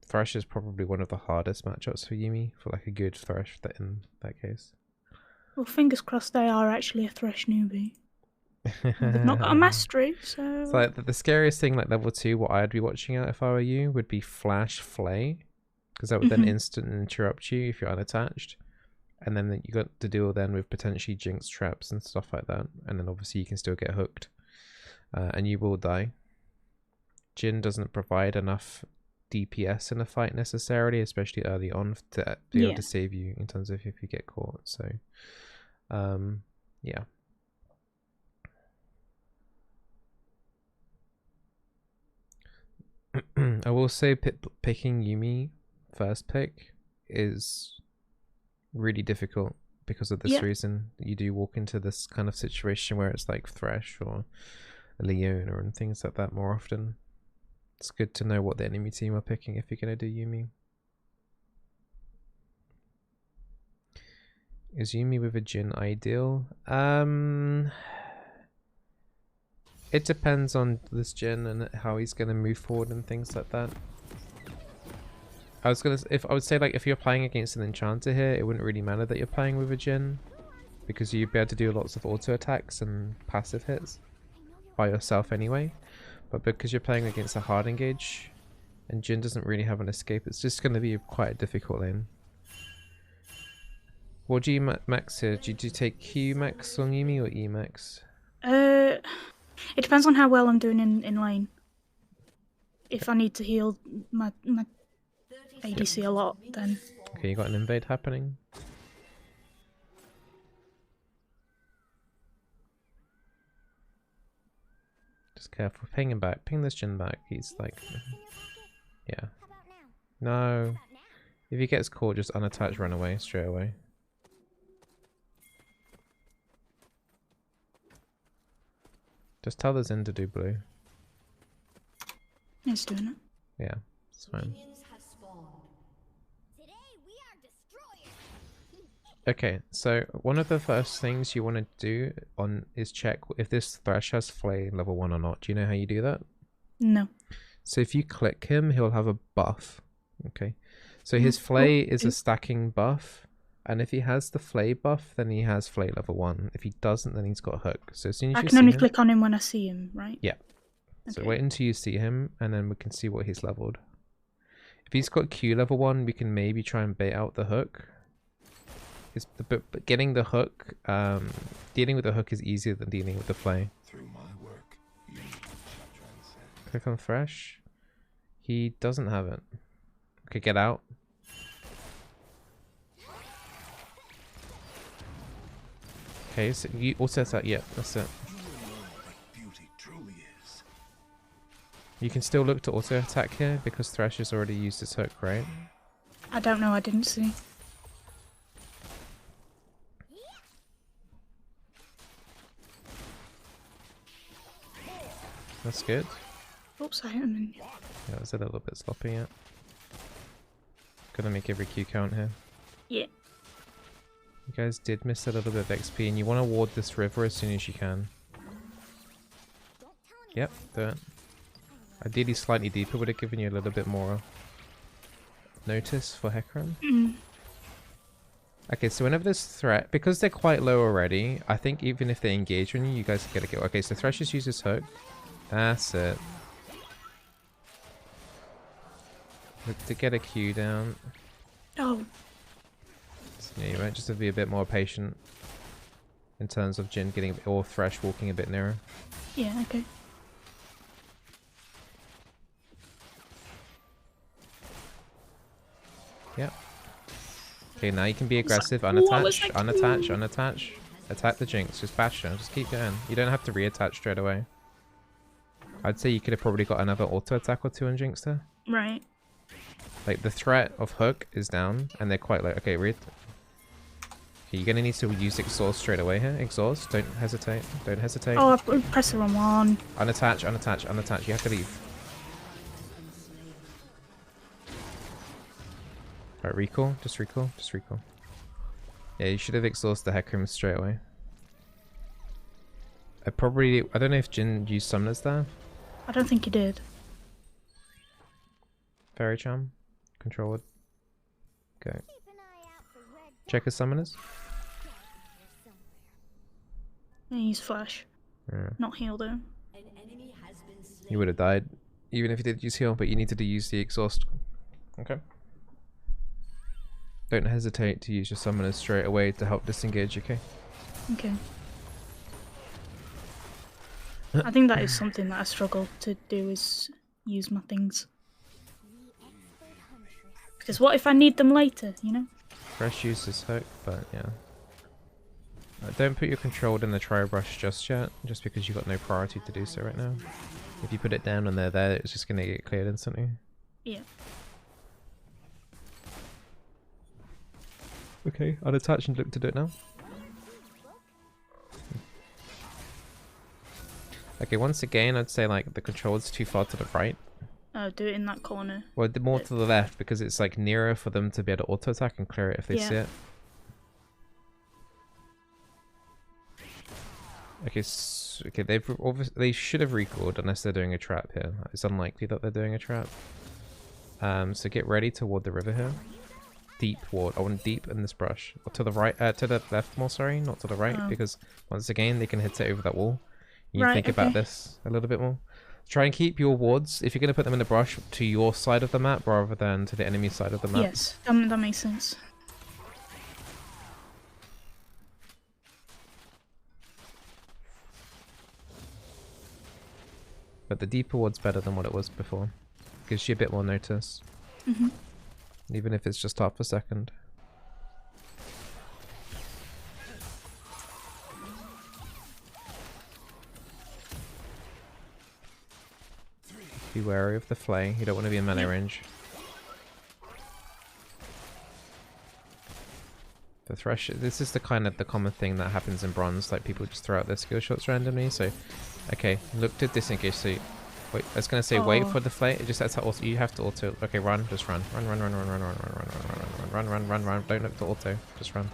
Thresh is probably one of the hardest matchups for Yuumi, for like a good Thresh in that case. Well, fingers crossed they are actually a Thresh newbie. They've not got a mastery, so... So like, the scariest thing, like level 2, what I'd be watching out if I were you, would be Flash Flay. Because that would then instant interrupt you if you're unattached. And then you got to deal then with potentially Jinx traps and stuff like that. And then obviously you can still get hooked. And you will die. Jhin doesn't provide enough DPS in a fight necessarily, especially early on, to be able to save you in terms of if you get caught. So, yeah. I will say picking Yuumi first pick is really difficult because of this reason. You do walk into this kind of situation where it's like Thresh or Leona and things like that more often. It's good to know what the enemy team are picking if you're going to do Yuumi. Is Yuumi with a Jhin ideal? It depends on this Jhin and how he's going to move forward and things like that. I would say like if you're playing against an enchanter here, it wouldn't really matter that you're playing with a Jhin, because you'd be able to do lots of auto attacks and passive hits by yourself anyway. But because you're playing against a hard engage and Jhin doesn't really have an escape, it's just going to be quite a difficult lane. What do you max here? Do you take Q max on Yuumi or E max? It depends on how well I'm doing in lane. If I need to heal my ADC a lot, then... Okay, you got an invade happening. Just careful. Ping him back. Ping this Jin back. He's like... Yeah. How about now? How No. about now? If he gets caught, just unattach, run away straight away. Just tell the Zin to do blue. He's doing it. Yeah, it's fine. Minions have spawned. Today we are destroyers. Okay, so one of the first things you want to do is check if this Thresh has Flay level 1 or not. Do you know how you do that? No. So if you click him, he'll have a buff. Okay. So his Flay is a stacking buff. And if he has the Flay buff, then he has Flay level 1. If he doesn't, then he's got Hook. So as soon as I you can see only him, click on him when I see him, right? Yeah. So Okay. wait until you see him, and then we can see what he's leveled. If he's got Q level 1, we can maybe try and bait out the Hook. But getting the Hook, dealing with the Hook is easier than dealing with the Flay. Through my work, you transcend. Click on Thresh. He doesn't have it. Okay, get out. Okay, so you also attack. Yeah, that's it. You will know what beauty truly is. You can still look to auto attack here because Thresh has already used his hook, right? I don't know, I didn't see. That's good. Oops, I hit him in. Yeah, it's a little bit sloppy yet. Gonna make every Q count here. Yeah. You guys did miss a little bit of XP, and you want to ward this river as soon as you can. Yep, do it. Ideally slightly deeper would have given you a little bit more notice for Hecarim. Okay, so whenever there's threat, because they're quite low already, I think even if they engage on you, you guys get a kill. Okay, so Thresh just uses hook. That's it. Look to get a Q down. Oh, So, yeah, you might just have to be a bit more patient in terms of Jin getting, or Thresh walking a bit nearer. yeah, okay. Yep. Okay, now you can be was like, aggressive. what was Unattach, that? unattach, unattach. Attack the Jinx. Just bash her. Just keep going. You don't have to reattach straight away. I'd say you could have probably got another auto attack or two on Jinx there. Right. Like, the threat of hook is down, and they're quite low. Okay, read. Okay, you're gonna need to use exhaust straight away here. Exhaust. Don't hesitate. Don't hesitate. Oh, I pressed the wrong one. Unattach, unattach, unattach. You have to leave. Alright, recall. Just recall. Just recall. Yeah, you should have exhausted the Hecarim straight away. I don't know if Jin used summoners there. I don't think he did. Fairy Charm. Controlled. Okay. Keep an eye out for red Check his summoners. Yeah, he's flash. Yeah. Not heal though. An enemy has been slain. You would have died, even if you did use heal, but you needed to use the exhaust. Okay. Don't hesitate to use your summoners straight away to help disengage, okay? Okay. I think that is something that I struggle to do, is use my things. Because what if I need them later, you know? Fresh uses hook, but yeah. Don't put your controlled in the trio brush just yet, just because you've got no priority to do so right now. If you put it down and they're there, it's just going to get cleared instantly. Yeah. Okay, unattach and look to do it now. Okay, once again, I'd say like the control's too far to the right. Oh, do it in that corner. Well, more to the left because it's like nearer for them to be able to auto attack and clear it if they Yeah. see it. Okay, okay, they should have recalled unless they're doing a trap here. It's unlikely that they're doing a trap. So get ready to ward the river here. Deep ward. I want deep in this brush. Or to the right, to the left more, sorry, not to the right, Oh. because once again they can hit it over that wall. You need to Right, think about okay. this a little bit more. Try and keep your wards, if you're going to put them in the brush, to your side of the map rather than to the enemy side of the map. Yes, that makes sense. But the deeper ward's better than what it was before. Gives you a bit more notice. Mhm. Even if it's just half a second. Be wary of the flay. You don't want to be in melee range. The thresh. This is the common thing that happens in bronze. Like people just throw out their skill shots randomly. So, okay, look to disengage. So, wait. I was gonna say wait for the flay. It just that's how also you have to auto. Okay, run. Just run. Run. Run. Run. Run. Run. Run. Run. Run. Run. Run. Run. Run. Run. Run. Don't look to auto. Just run.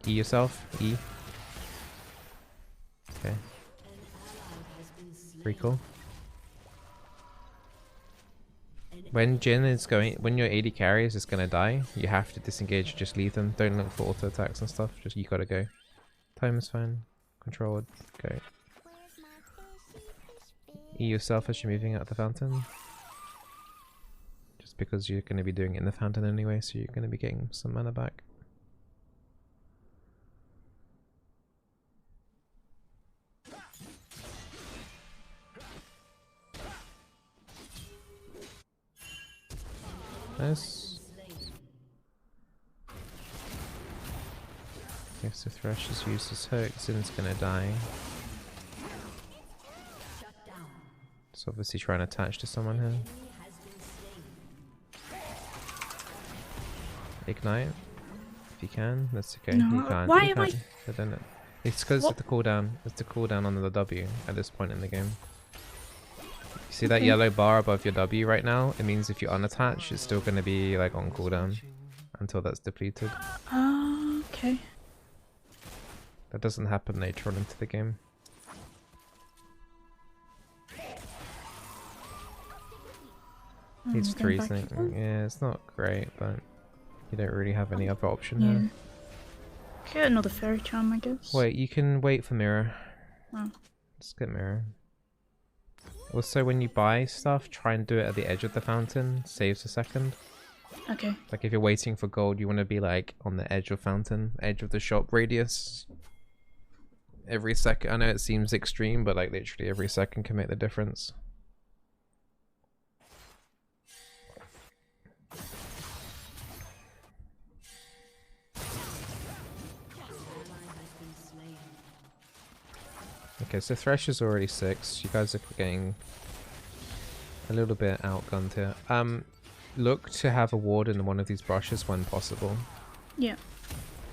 E yourself. E. Okay. Recall. When Jin is going, when your AD carry is just gonna die, you have to disengage. Just leave them. Don't look for auto attacks and stuff. Just you gotta go. Time is fine. Controlled. Go. E yourself as you're moving out of the fountain. Just because you're gonna be doing it in the fountain anyway, so you're gonna be getting some mana back. Nice. Okay, so Thresh has used his hook, Zin's gonna die. It's obviously trying to attach to someone here. Ignite. If you can, that's okay. No, you can't. why you am can't. It's because of the cooldown. It's the cooldown on the W at this point in the game. You see that yellow bar above your W right now? It means if you unattach, it's still going to be like on cooldown until that's depleted. Okay. That doesn't happen later on into the game. Needs freezing. Yeah, it's not great, but you don't really have any other option here. Get another fairy charm, I guess. Wait, you can wait for mirror. Oh. Let's get mirror. Also, when you buy stuff, try and do it at the edge of the fountain. Saves a second. Okay. Like if you're waiting for gold, you want to be like on the edge of fountain, edge of the shop radius. Every second. I know it seems extreme, but like literally every second can make the difference. Okay, so Thresh is already 6. You guys are getting a little bit outgunned here. Look to have a ward in one of these brushes when possible. Yeah.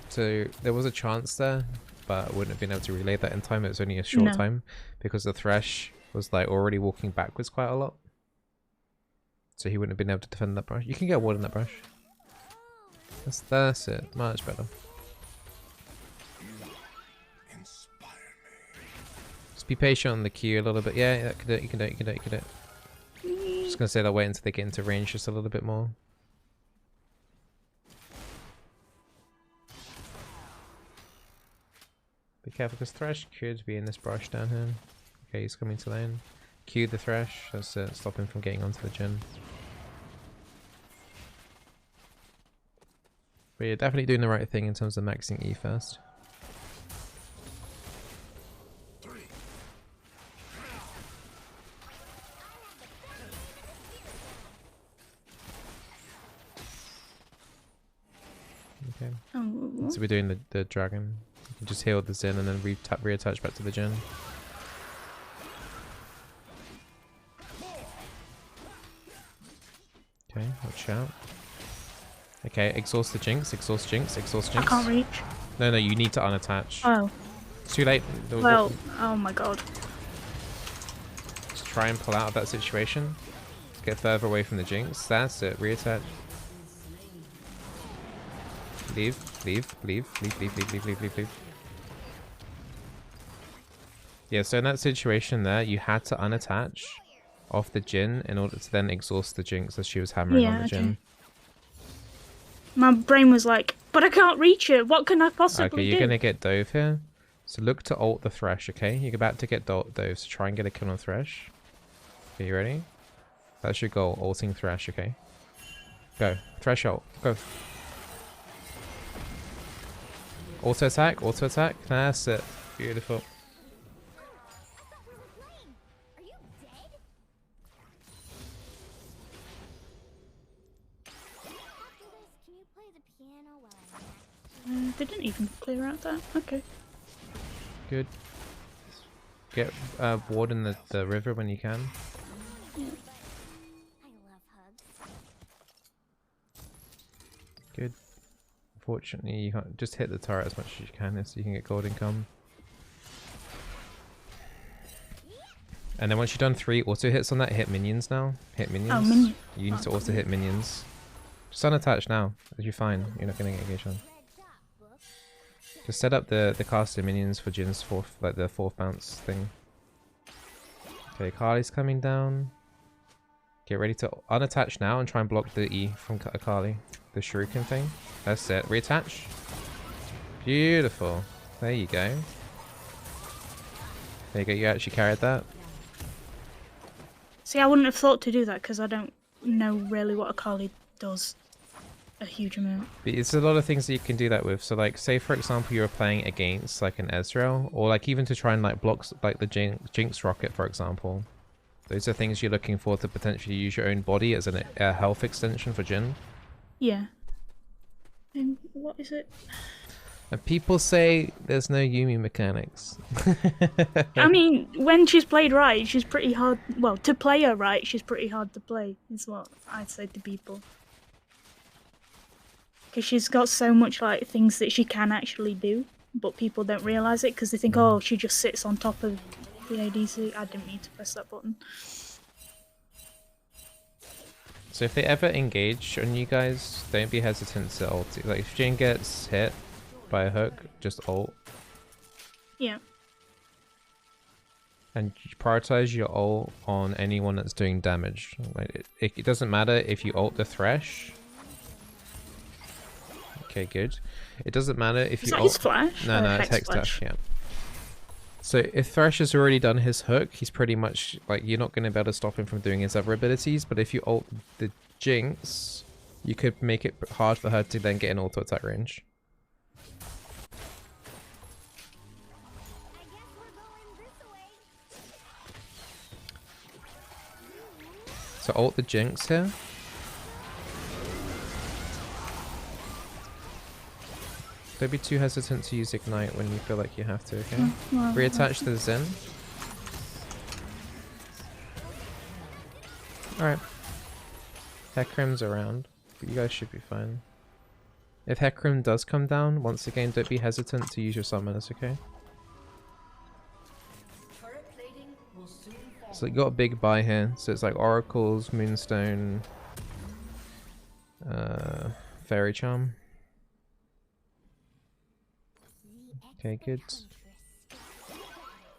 So there was a chance there, but I wouldn't have been able to relay that in time. It was only a short time because the Thresh was like already walking backwards quite a lot. So he wouldn't have been able to defend that brush. You can get a ward in that brush. That's it. Much better. Just be patient on the Q a little bit. Yeah, that can do it. You can do it. You can do it. You can do it. Just gonna say that wait until they get into range just a little bit more. Be careful because Thresh could be in this brush down here. Okay, he's coming to lane. Q the Thresh. That's it. Stop him from getting onto the gen. But you're definitely doing the right thing in terms of maxing E first. Okay. So we're doing the dragon. You can just heal the Zen and then reattach back to the gen. Okay, watch out. Okay, exhaust the Jinx, exhaust Jinx, exhaust Jinx. I can't reach. No, no, you need to unattach. Oh. It's too late. Well, oh my god. Just try and pull out of that situation. Get further away from the Jinx. That's it. Reattach. Leave, leave, leave, leave, leave, leave, leave, leave, leave, leave. Yeah, so in that situation there, you had to unattach off the Jhin in order to then exhaust the Jinx as she was hammering on the Jhin. My brain was like, but I can't reach it. What can I possibly do? Okay, you're gonna get Dove here. So look to ult the Thresh, okay? You're about to get Dove, so try and get a kill on Thresh. Okay, you ready? That's your goal, ulting Thresh, okay? Go. Thresh ult. Go. Auto attack, auto attack. That's it. Beautiful. Are you dead? After this, can you play the piano while I They didn't even clear out that. Okay. Good. Get ward in the river when you can. I love hugs. Good. Unfortunately, you can't just hit the turret as much as you can so you can get gold income. And then once you've done 3 auto hits on that, hit minions now. Hit minions. Oh, minion. You need to also hit minions. Just unattach now. You're fine. You're not gonna get engaged on. Just set up the caster minions for Jin's 4th, like the 4th bounce thing. Okay, Akali's coming down. Get ready to unattach now and try and block the E from Akali. The shuriken thing. That's it. Reattach. Beautiful. There you go. There you go. You actually carried that. See, I wouldn't have thought to do that because I don't know really what Akali does a huge amount. But it's a lot of things that you can do that with. So like, say for example you're playing against like an Ezreal, or like even to try and like block like the Jinx rocket for example. Those are things you're looking for to potentially use your own body as a health extension for Jin. Yeah. And what is it? And people say there's no Yuumi mechanics. I mean, when she's played right, she's pretty hard. Well, to play her right, she's pretty hard to play, is what I'd say to people. Because she's got so much like things that she can actually do, but people don't realise it because they think, oh, she just sits on top of the ADC. I didn't mean to press that button. So if they ever engage on you guys, don't be hesitant to ult. Like if Jin gets hit by a hook, just ult. Yeah. And prioritize your ult on anyone that's doing damage. Like it doesn't matter if you ult the Thresh. Okay, good. It doesn't matter if you Is that ult... his flash? No, no, it's Hex Dash, yeah. So if Thresh has already done his hook, he's pretty much like, you're not going to be able to stop him from doing his other abilities, but if you ult the Jinx, you could make it hard for her to then get an auto attack range. So ult the Jinx here. Don't be too hesitant to use Ignite when you feel like you have to, okay? Well, Reattach the Zen. Alright. Hecarim's around, but you guys should be fine. If Hecarim does come down, once again, don't be hesitant to use your summoners, okay? So you got a big buy here, so it's like Oracles, Moonstone, Fairy Charm. Okay, good.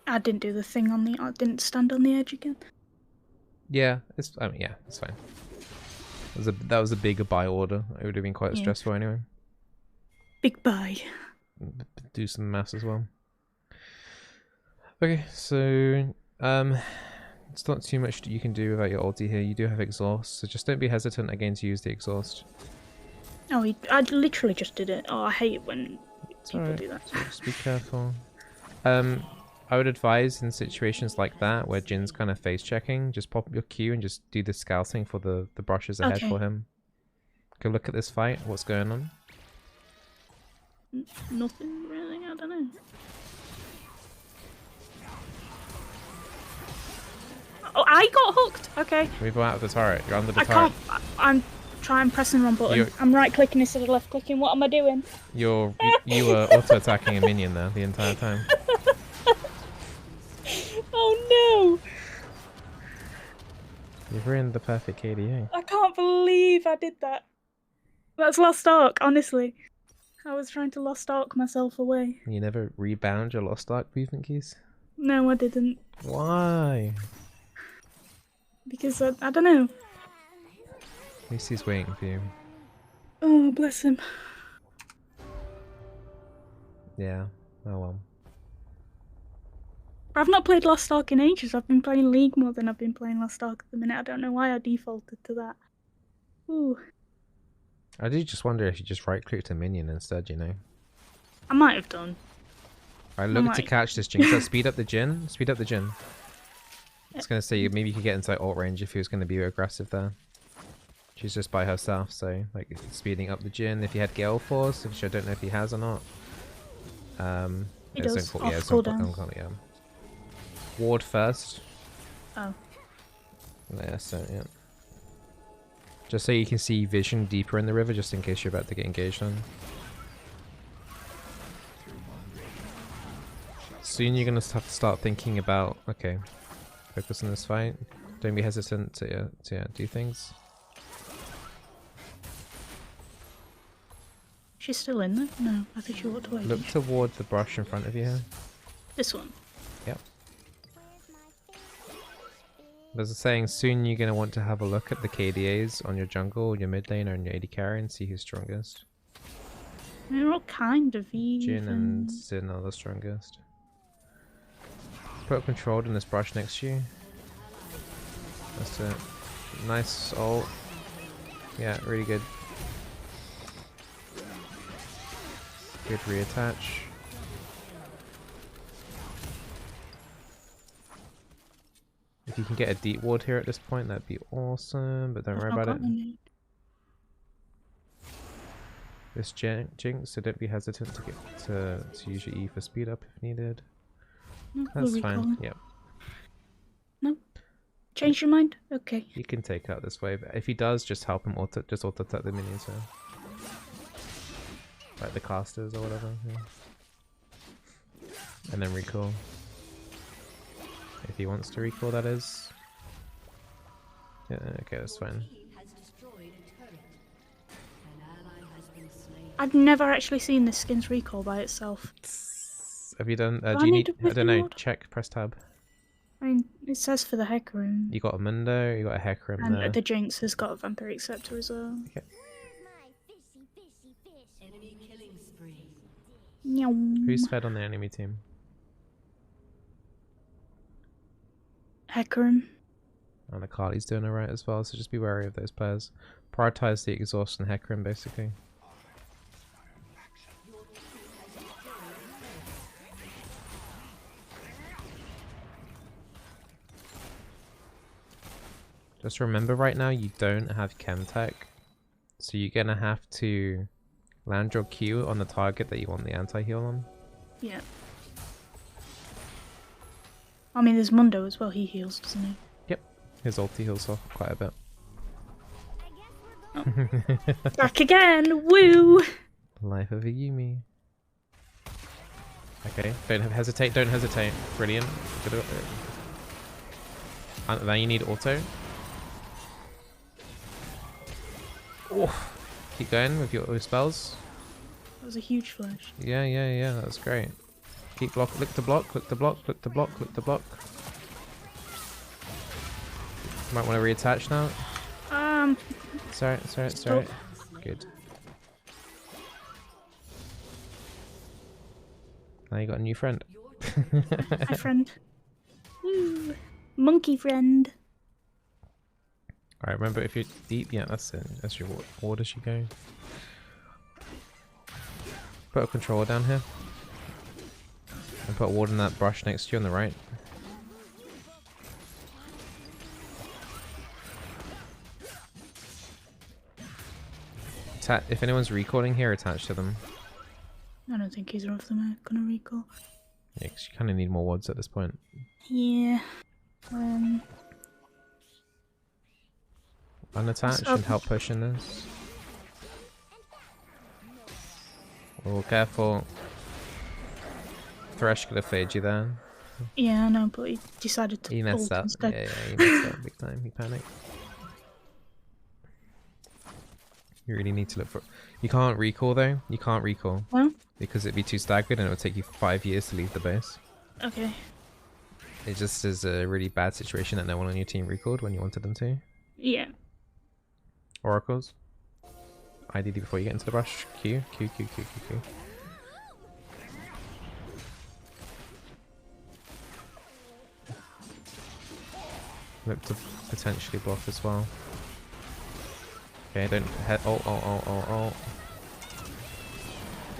I didn't do the thing on the. I didn't stand on the edge again. Yeah, I mean, yeah, it's fine. That was a bigger buy order. It would have been quite stressful anyway. Big buy. Do some maths as well. Okay, so it's not too much you can do without your ulti here. You do have exhaust, so just don't be hesitant again to use the exhaust. Oh, I literally just did it. Oh, I hate it when people Alright, do that. so just be careful. I would advise in situations like that where Jin's kind of face checking, just pop up your Q and just do the scouting for the brushes ahead for him. Go look at this fight, what's going on. Nothing really, I don't know. Oh, I got hooked! Okay. Move out of the turret, you're under the I turret. can't. I'm trying pressing the wrong button. I'm right clicking instead of left clicking. What am I doing? You were auto attacking a minion there the entire time. Oh no! You've ruined the perfect KDA. I can't believe I did that. That's Lost Ark, honestly. I was trying to Lost Ark myself away. You never rebound your Lost Ark movement keys? No, I didn't. Why? Because I don't know. At least he's waiting for you. Oh, bless him. Yeah, oh well. I've not played Lost Ark in ages. I've been playing League more than I've been playing Lost Ark at the minute. I don't know why I defaulted to that. Ooh. I do just wonder if you just right clicked a minion instead, you know? I might have done. I look to catch this Jinx. So speed up the Jin. Speed up the Jin. I was going to say, maybe you could get into like, ult range if he was going to be aggressive there. She's just by herself, so like speeding up the Jin. If you had Gale Force, which I don't know if he has or not. He does, yeah, off cooldown. yeah. Ward first. Oh. Yeah, so yeah. Just so you can see vision deeper in the river, just in case you're about to get engaged on. Soon you're gonna have to start thinking about, okay, focus on this fight. Don't be hesitant to do things. She's still in there? No, I think she walked away. Look toward the brush in front of you here. This one. Yep. There's a saying, soon you're going to want to have a look at the KDAs on your jungle, your mid lane, or your AD carry and see who's strongest. They're all kind of even. Jhin and Xin are the strongest. Put controlled in this brush next to you. That's it. Nice ult. Yeah, really good. Good reattach. If you can get a deep ward here at this point, that'd be awesome, but don't worry about it. This Jinx, so don't be hesitant to use your E for speed up if needed. No, that's fine, yep. No? Change your mind? Okay. You can take out this wave. If he does, just help him auto attack the minions here. Like the casters or whatever, yeah. And then recall. If he wants to recall, that is. Yeah, okay, that's fine. I've never actually seen this skin's recall by itself. Have you done, do you need, I don't know, check, press tab. I mean, it says for the Hecarim. You got a Mundo, you got a Hecarim and there. The Jinx has got a Vampiric Scepter as well. Okay. Who's fed on the enemy team? Hecarim. And Akali's doing alright as well, so just be wary of those players. Prioritize the exhaust and Hecarim basically. Just remember right now you don't have chem tech, so you're gonna have to land your Q on the target that you want the anti-heal on. Yeah. I mean, there's Mundo as well, he heals, doesn't he? Yep, his ulti heals off quite a bit. Oh. Back again! Woo! Life of a Yuumi. Okay, don't hesitate, don't hesitate. Brilliant. Now you need auto. Oh, keep going with your spells. That was a huge flash. Yeah, that was great. Keep block, look to block, look to block, look to block, look to block. Might want to reattach now. Sorry. Good. Now you got a new friend. Hi, friend. Woo. Monkey friend. Alright, remember if you're deep, yeah, that's it. That's your ward as you go. Put a controller down here. And put a ward in that brush next to you on the right. If anyone's recalling here, attach to them. I don't think either of them are gonna recall. Yeah, because you kind of need more wards at this point. Yeah. Unattach and help push in this. Oh, careful. Thresh could have flayed you there. Yeah, I know, but he decided to. He messed up. Instead. Yeah, he messed up big time. He panicked. You really need to look for. You can't recall though. You can't recall. Well? Because it'd be too staggered and it would take you 5 years to leave the base. Okay. It just is a really bad situation that no one on your team recalled when you wanted them to. Yeah. Oracles. Ideally before you get into the brush. Q. Look to potentially block as well. Okay, don't head. Oh.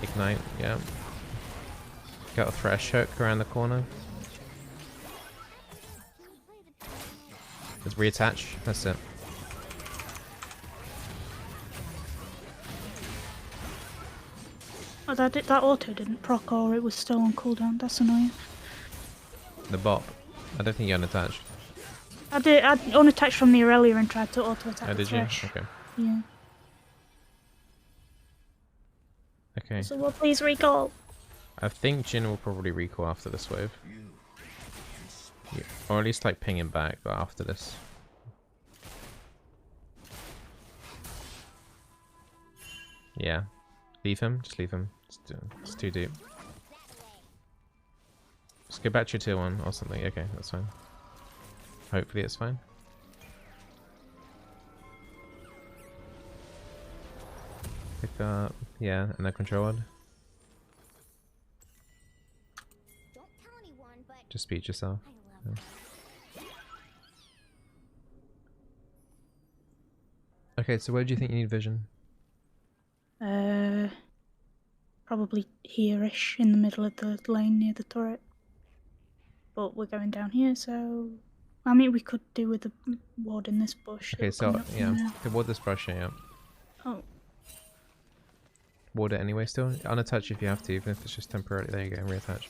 Ignite, yeah. Got a Thresh hook around the corner. Let's reattach. That's it. Oh, that auto didn't proc, or it was still on cooldown. That's annoying. The bop. I don't think you're unattached. I did. I unattached from the Aurelia and tried to auto attack. Oh, the did you? Thresh. Okay. Yeah. Okay. So we'll please recall. I think Jin will probably recall after this wave. Yeah, or at least like ping him back, but after this. Yeah. Leave him. Just leave him. It's too deep. Just go back to your tier 1 or something. Okay, that's fine. Hopefully it's fine. Pick up. Yeah, and then control word. Don't tell anyone, but Just speed yourself. I love Okay, so where do you think you need vision? Probably here-ish in the middle of the lane near the turret. But we're going down here, so I mean we could do with the ward in this bush. Okay, so yeah, okay, ward this brush, yeah. Oh. Ward it anyway still. Unattach if you have to, even if it's just temporarily. There you go, and reattach.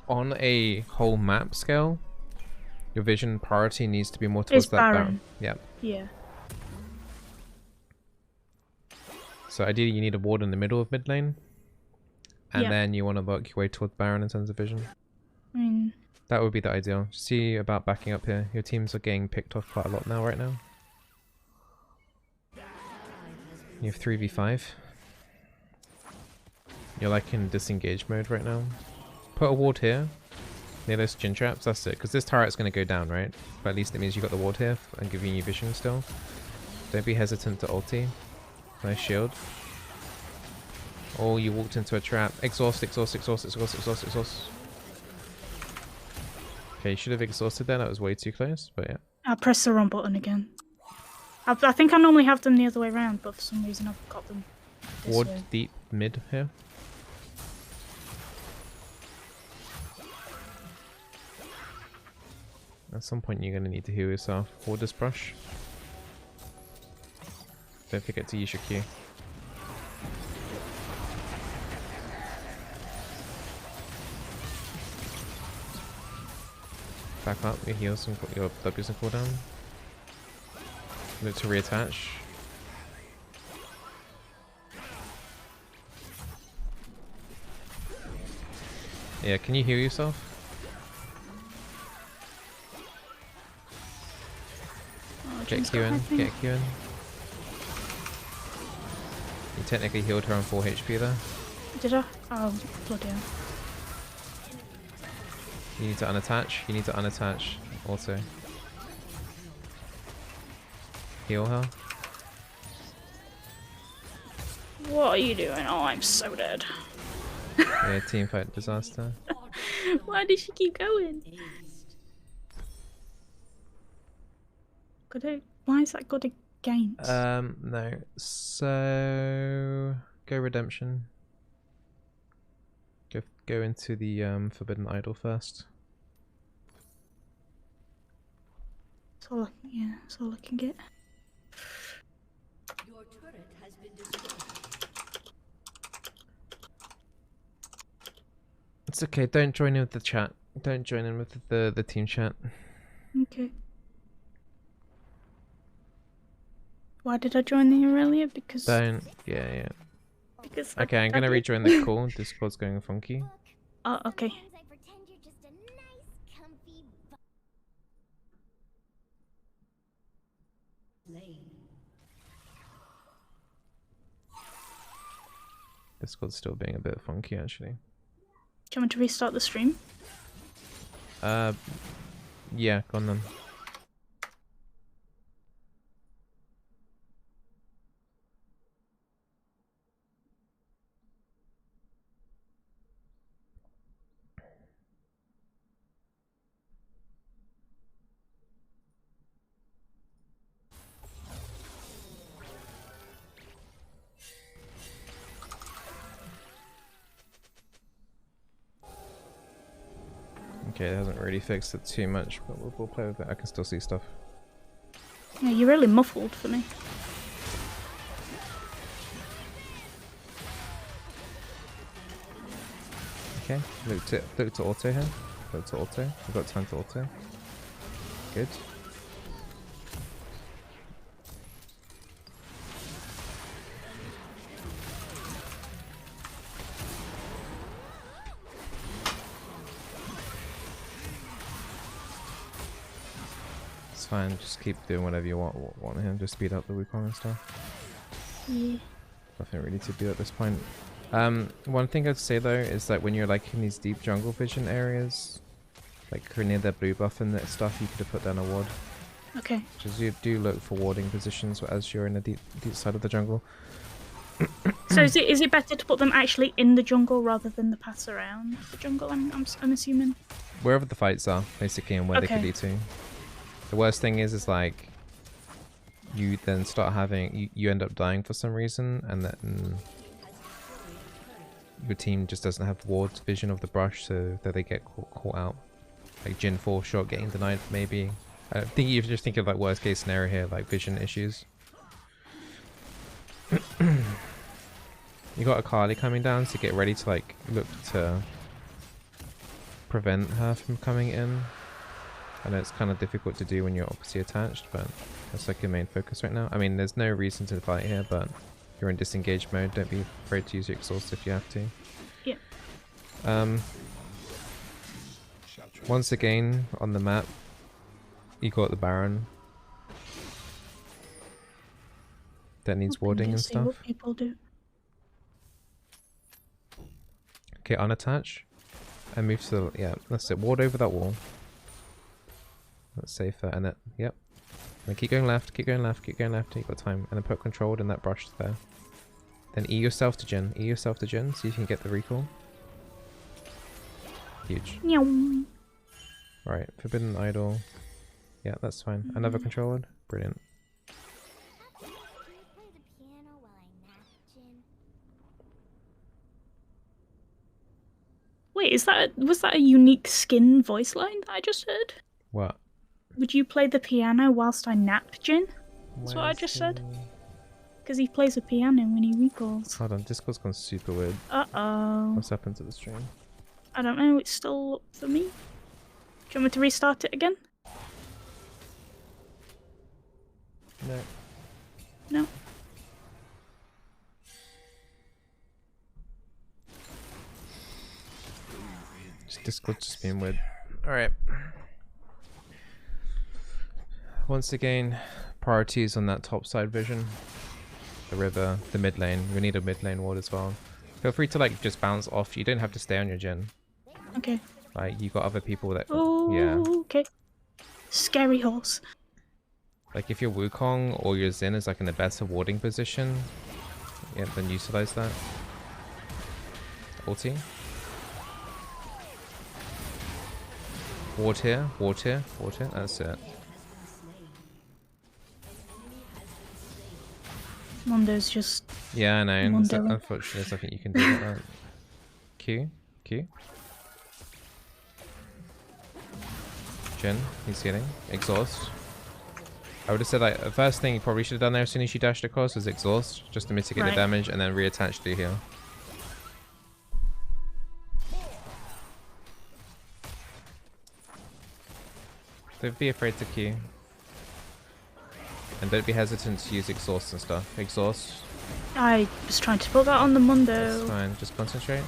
On a whole map scale, your vision priority needs to be more towards that Baron. Yeah. Yeah. So ideally you need a ward in the middle of mid lane. And then you want to work your way towards Baron in terms of vision. I mean, that would be the ideal. See about backing up here. Your teams are getting picked off quite a lot now, right now. You have 3v5. You're like in disengage mode right now. Put a ward here. Near those Jin traps, that's it. Because this turret's going to go down, right? But at least it means you got the ward here and giving you vision still. Don't be hesitant to ulti. Nice shield. Oh, you walked into a trap. Exhaust, exhaust, exhaust, exhaust, exhaust, exhaust. Okay, you should have exhausted there. That was way too close, but yeah. I pressed the wrong button again. I think I normally have them the other way around, but for some reason I've got them this Ward way. deep mid here. At some point you're going to need to heal yourself. Ward this brush. Don't forget to use your Q. Back up, your heals and your W's and cooldown. Look to reattach. Yeah, can you heal yourself? Oh, Get Q in, get Q in. You technically healed her on 4 HP there. Did I? Oh, bloody hell. You need to unattach. You need to unattach also. Heal her. What are you doing? Oh, I'm so dead. Yeah, team fight disaster. Why did she keep going? Why is that good against? No. So go redemption. Go into the Forbidden Idol first. That's all I can get. Your turret has been destroyed. It's okay, don't join in with the chat. Don't join in with the team chat. Okay. Why did I join the Aurelia? Because Yeah. because Okay, I'm gonna rejoin the call. Discord's going funky. Oh, okay. Sometimes I pretend you're just a nice, comfy Lane. Discord's still being a bit funky actually. Do you want me to restart the stream? Yeah, go on then. Okay, it hasn't really fixed it too much, but we'll play with it. I can still see stuff. Yeah, you're really muffled for me. Okay, look to auto here. Go to auto. We've got time to auto. Good. It's fine, just keep doing whatever you want him, just speed up the Wukong and stuff. Yeah. Nothing really to do at this point. One thing I'd say though is that when you're like in these deep jungle vision areas, like near their blue buff and that stuff, you could have put down a ward. Okay. Just you do look for warding positions as you're in the deep side of the jungle. So is it better to put them actually in the jungle rather than the paths around the jungle? I'm assuming. Wherever the fights are, basically, and where they could lead to. The worst thing is like you then start having you end up dying for some reason, and then your team just doesn't have ward vision of the brush, so that they get caught out. Like Jhin 4 shot getting denied, maybe. I think you just think of like worst case scenario here, like vision issues. You got a Akali coming down, so get ready to like look to prevent her from coming in. I know it's kind of difficult to do when you're obviously attached, but that's like your main focus right now. I mean, there's no reason to fight here, but if you're in disengage mode, don't be afraid to use your exhaust if you have to. Yeah. Once again, on the map, you got the Baron. That needs warding and stuff. What people do. Okay, unattach. And move to the, yeah, that's it. Ward over that wall. That's safer. And that, yep. And keep going left, keep going left, keep going left. You've got time. And then put controlled in that brush there. Then E yourself to Jhin. E yourself to Jhin so you can get the recall. Huge. Meow. Right, Forbidden Idol. Yeah, that's fine. Another controller. Brilliant. Can you play the piano while I nap, Jhin? Wait, was that a unique skin voice line that I just heard? What? Would you play the piano whilst I nap, Jhin? That's what I just said. Because he plays a piano when he recalls. Hold on, Discord's gone super weird. Uh-oh. What's happened to the stream? I don't know, it's still up for me. Do you want me to restart it again? No. No. Discord's just being weird. Alright. Once again, priorities on that top side vision. The river, the mid lane. We need a mid lane ward as well. Feel free to like just bounce off. You don't have to stay on your Jhin. Okay. Like you got other people that Oh, yeah. okay. Scary horse. Like if your Wukong or your Xin is like in a better warding position, yeah, then utilize that. Ulti. Ward here, ward here, ward here. That's it. Mondo's just... Yeah, I know. Mondo. Unfortunately, there's nothing you can do about that. Q. Jhin, he's healing. Exhaust. I would have said like the first thing you probably should have done there as soon as you dashed across was exhaust, just to mitigate the damage, and then reattach to heal. Don't be afraid to Q. And don't be hesitant to use exhaust and stuff. Exhaust. I was trying to put that on the Mundo. That's fine, just concentrate.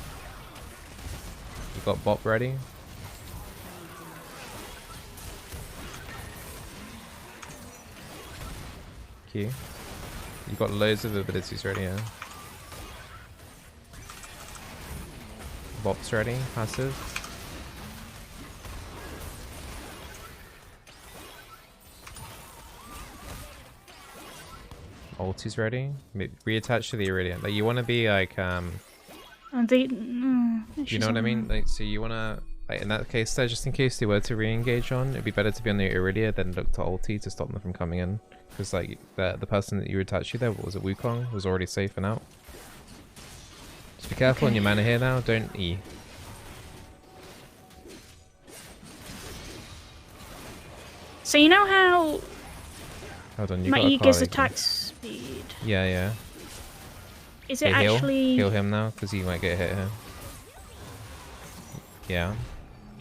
You got bop ready. Q. You got loads of abilities ready, yeah. Bop's ready, passive. Ulti's ready. Reattach to the Iridium. Like you want to be like And they... you know what I mean? Like so you want to like in that case there, just in case they were to re-engage on, it'd be better to be on the Iridia than look to ulti to stop them from coming in. Because like the person that you attached to there, what was it, Wukong, was already safe and out. Just be careful on your mana here now, don't E. So you know how Hold on, you my got Aega's Akali. attack speed? Yeah. Is it Hey, actually... heal him now, because he might get hit here. Yeah.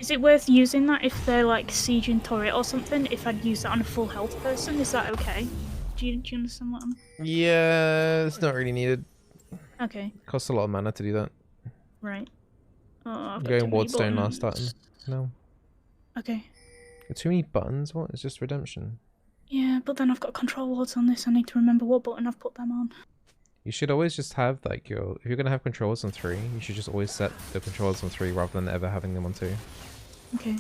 Is it worth using that if they're like sieging turret or something? If I'd use that on a full health person, is that okay? Do you understand what I'm... Yeah, it's not really needed. Okay. It costs a lot of mana to do that. Right. Oh, I've got Going too many Wardstone last buttons. time. No. Okay. Got too many buttons? What? It's just redemption. Yeah, but then I've got control wards on this. I need to remember what button I've put them on. You should always just have like your... If you're going to have controls on 3, you should just always set the controls on 3 rather than ever having them on 2. Okay.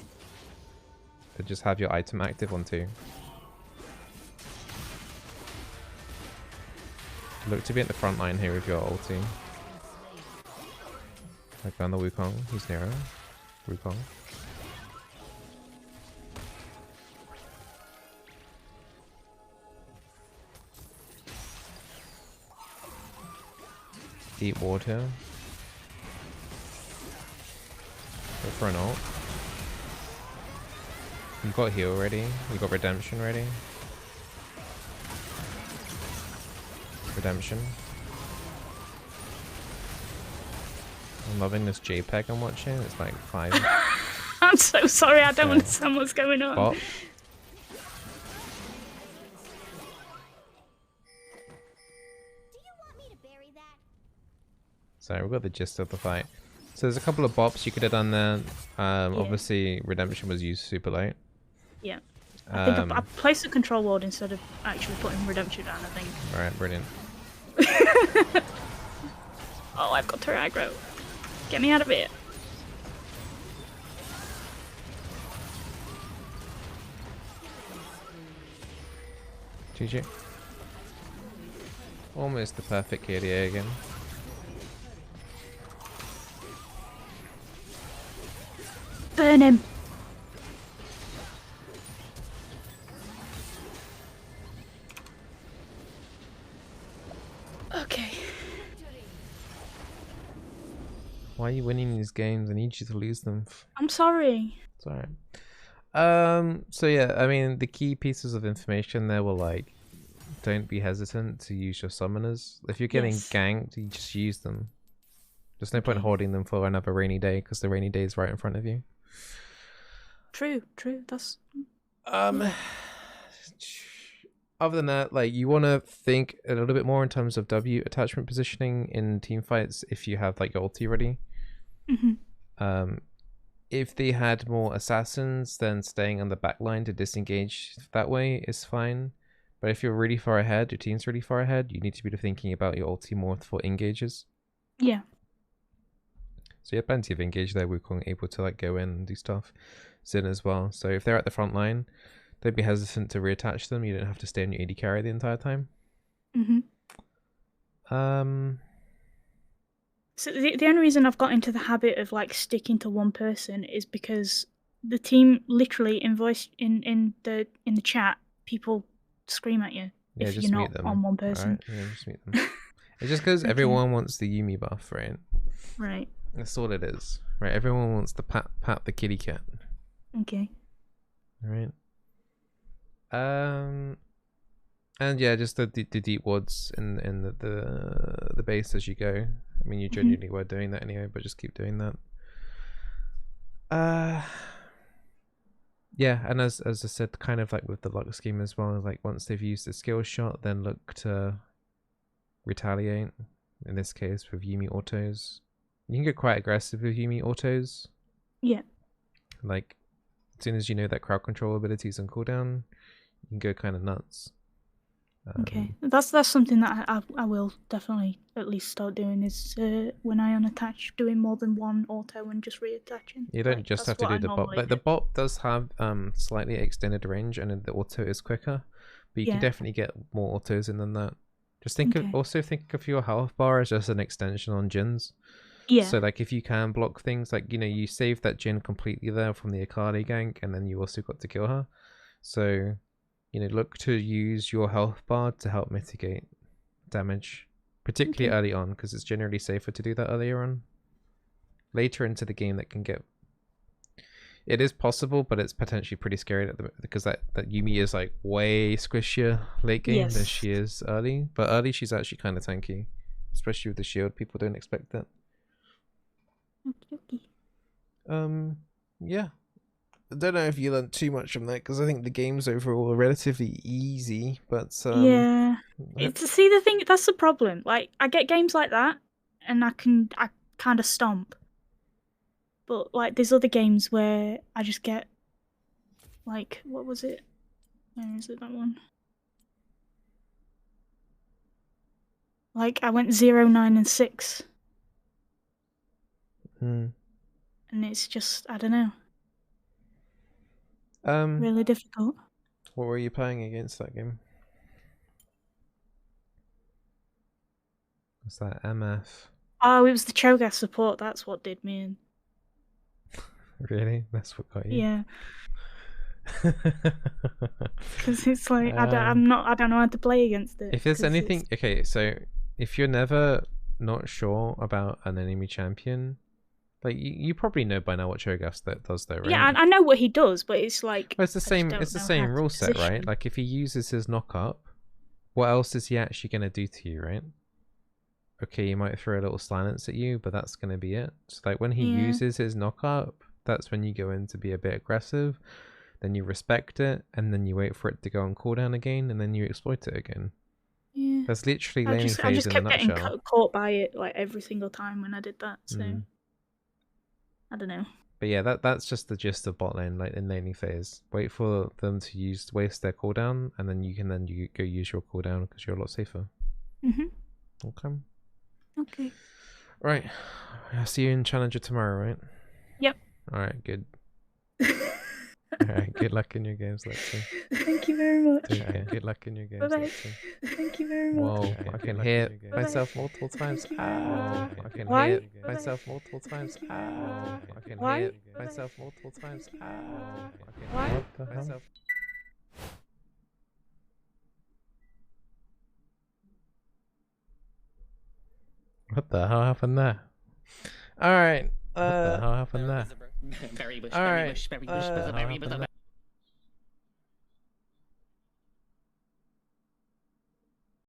To just have your item active on 2. Look to be at the front line here with your ulti. Like on the Wukong, he's nearer. Wukong. Deep water. Go for an ult. You got heal ready. You got redemption ready. Redemption. I'm loving this JPEG I'm watching. It's like 5. I'm so sorry. I don't understand what's going on. Bot. So we've got the gist of the fight. So there's a couple of bops you could have done there. Obviously, redemption was used super late. Yeah. I think I placed a control ward instead of actually putting redemption down, I think. Alright, brilliant. Oh, I've got her aggro. Get me out of it. GG. Almost the perfect KDA again. Burn him. Okay. Why are you winning these games? I need you to lose them. I'm sorry. It's alright. So yeah, I mean, the key pieces of information there were like, don't be hesitant to use your summoners. If you're getting ganked, you just use them. There's no point holding them for another rainy day because the rainy day is right in front of you. True. That's... Other than that, like, you want to think a little bit more in terms of W attachment positioning in team fights if you have like your ulti ready. If they had more assassins, then staying on the back line to disengage that way is fine. But if you're really far ahead, your team's really far ahead, you need to be thinking about your ulti more for engages. Yeah. So you have plenty of engage there. Wukong able to like go in and do stuff. Xin as well. So if they're at the front line, don't be hesitant to reattach them. You don't have to stay on your AD carry the entire time. So the only reason I've got into the habit of like sticking to one person is because the team literally in the chat, people scream at you if you're not on one person. Right. Yeah, just meet them. It's just because everyone wants the Yuumi buff, right? Right. That's all it is, right? Everyone wants to pat the kitty cat. Okay. All right. And yeah, just the deep wards in the base as you go. I mean, you genuinely were doing that anyway, but just keep doing that. Yeah, and as I said, kind of like with the Lux scheme as well, like once they've used the skill shot, then look to retaliate. In this case, with Yuumi autos, you can get quite aggressive with Yuumi autos. Yeah. Like as soon as you know that crowd control ability is on cooldown, you can go kind of nuts. Okay, that's something that I will definitely at least start doing is when I unattach, doing more than one auto and just reattaching. You don't just have to do the bot. Like the bot does have slightly extended range, and the auto is quicker, but you can definitely get more autos in than that. Just think of your health bar as just an extension on Jin's. Yeah. So like if you can block things, like you save that Jin completely there from the Akali gank, and then you also got to kill her. So look to use your health bar to help mitigate damage, particularly early on, because it's generally safer to do that earlier on. Later into the game, that can get... It is possible, but it's potentially pretty scary because that Yuumi is like way squishier late game than she is early. But early, she's actually kind of tanky, especially with the shield. People don't expect that. Yeah. I don't know if you learned too much from that because I think the games overall are relatively easy, but yeah. See the thing, that's the problem. Like I get games like that, and I kind of stomp. But like there's other games where I just get like what was it? Where is it that one? Like I went 0, 9, and 6. Hmm. And it's just I don't know. Um. Really difficult. What were you playing against that game? What's that? MF. Oh, it was the Cho'Gath support. That's what did me in. Really? That's what got you? Yeah. Because it's like I don't know how to play against it. If there's anything, okay, so if you're never not sure about an enemy champion, like you probably know by now what Cho'Gath does, though, right? Yeah, I know what he does, but it's like well, it's the same. It's the same rule set, right? Like if he uses his knock up, what else is he actually gonna do to you, right? Okay, he might throw a little silence at you, but that's gonna be it. So like when he uses his knock up, that's when you go in to be a bit aggressive. Then you respect it, and then you wait for it to go on cooldown again, and then you exploit it again. Yeah. That's literally laning phase in a nutshell. I just kept getting caught by it like every single time when I did that. So I don't know. But yeah, that's just the gist of bot lane, like in laning phase. Wait for them to waste their cooldown, and then you can go use your cooldown because you're a lot safer. Okay. Okay. Right. I'll see you in Challenger tomorrow, right? Yep. All right. Good. Alright, good luck in your games, Lexi. Thank you very much. Okay, good luck in your games, Bye-bye. Lexi. Thank you very much. Whoa, I can hear myself multiple times. I can hear myself multiple times. I can hear myself multiple times. I can hear myself. What the hell happened there? Alright, what the hell happened there? Berry bush, Alright, berry bush, berry bush, berry bush.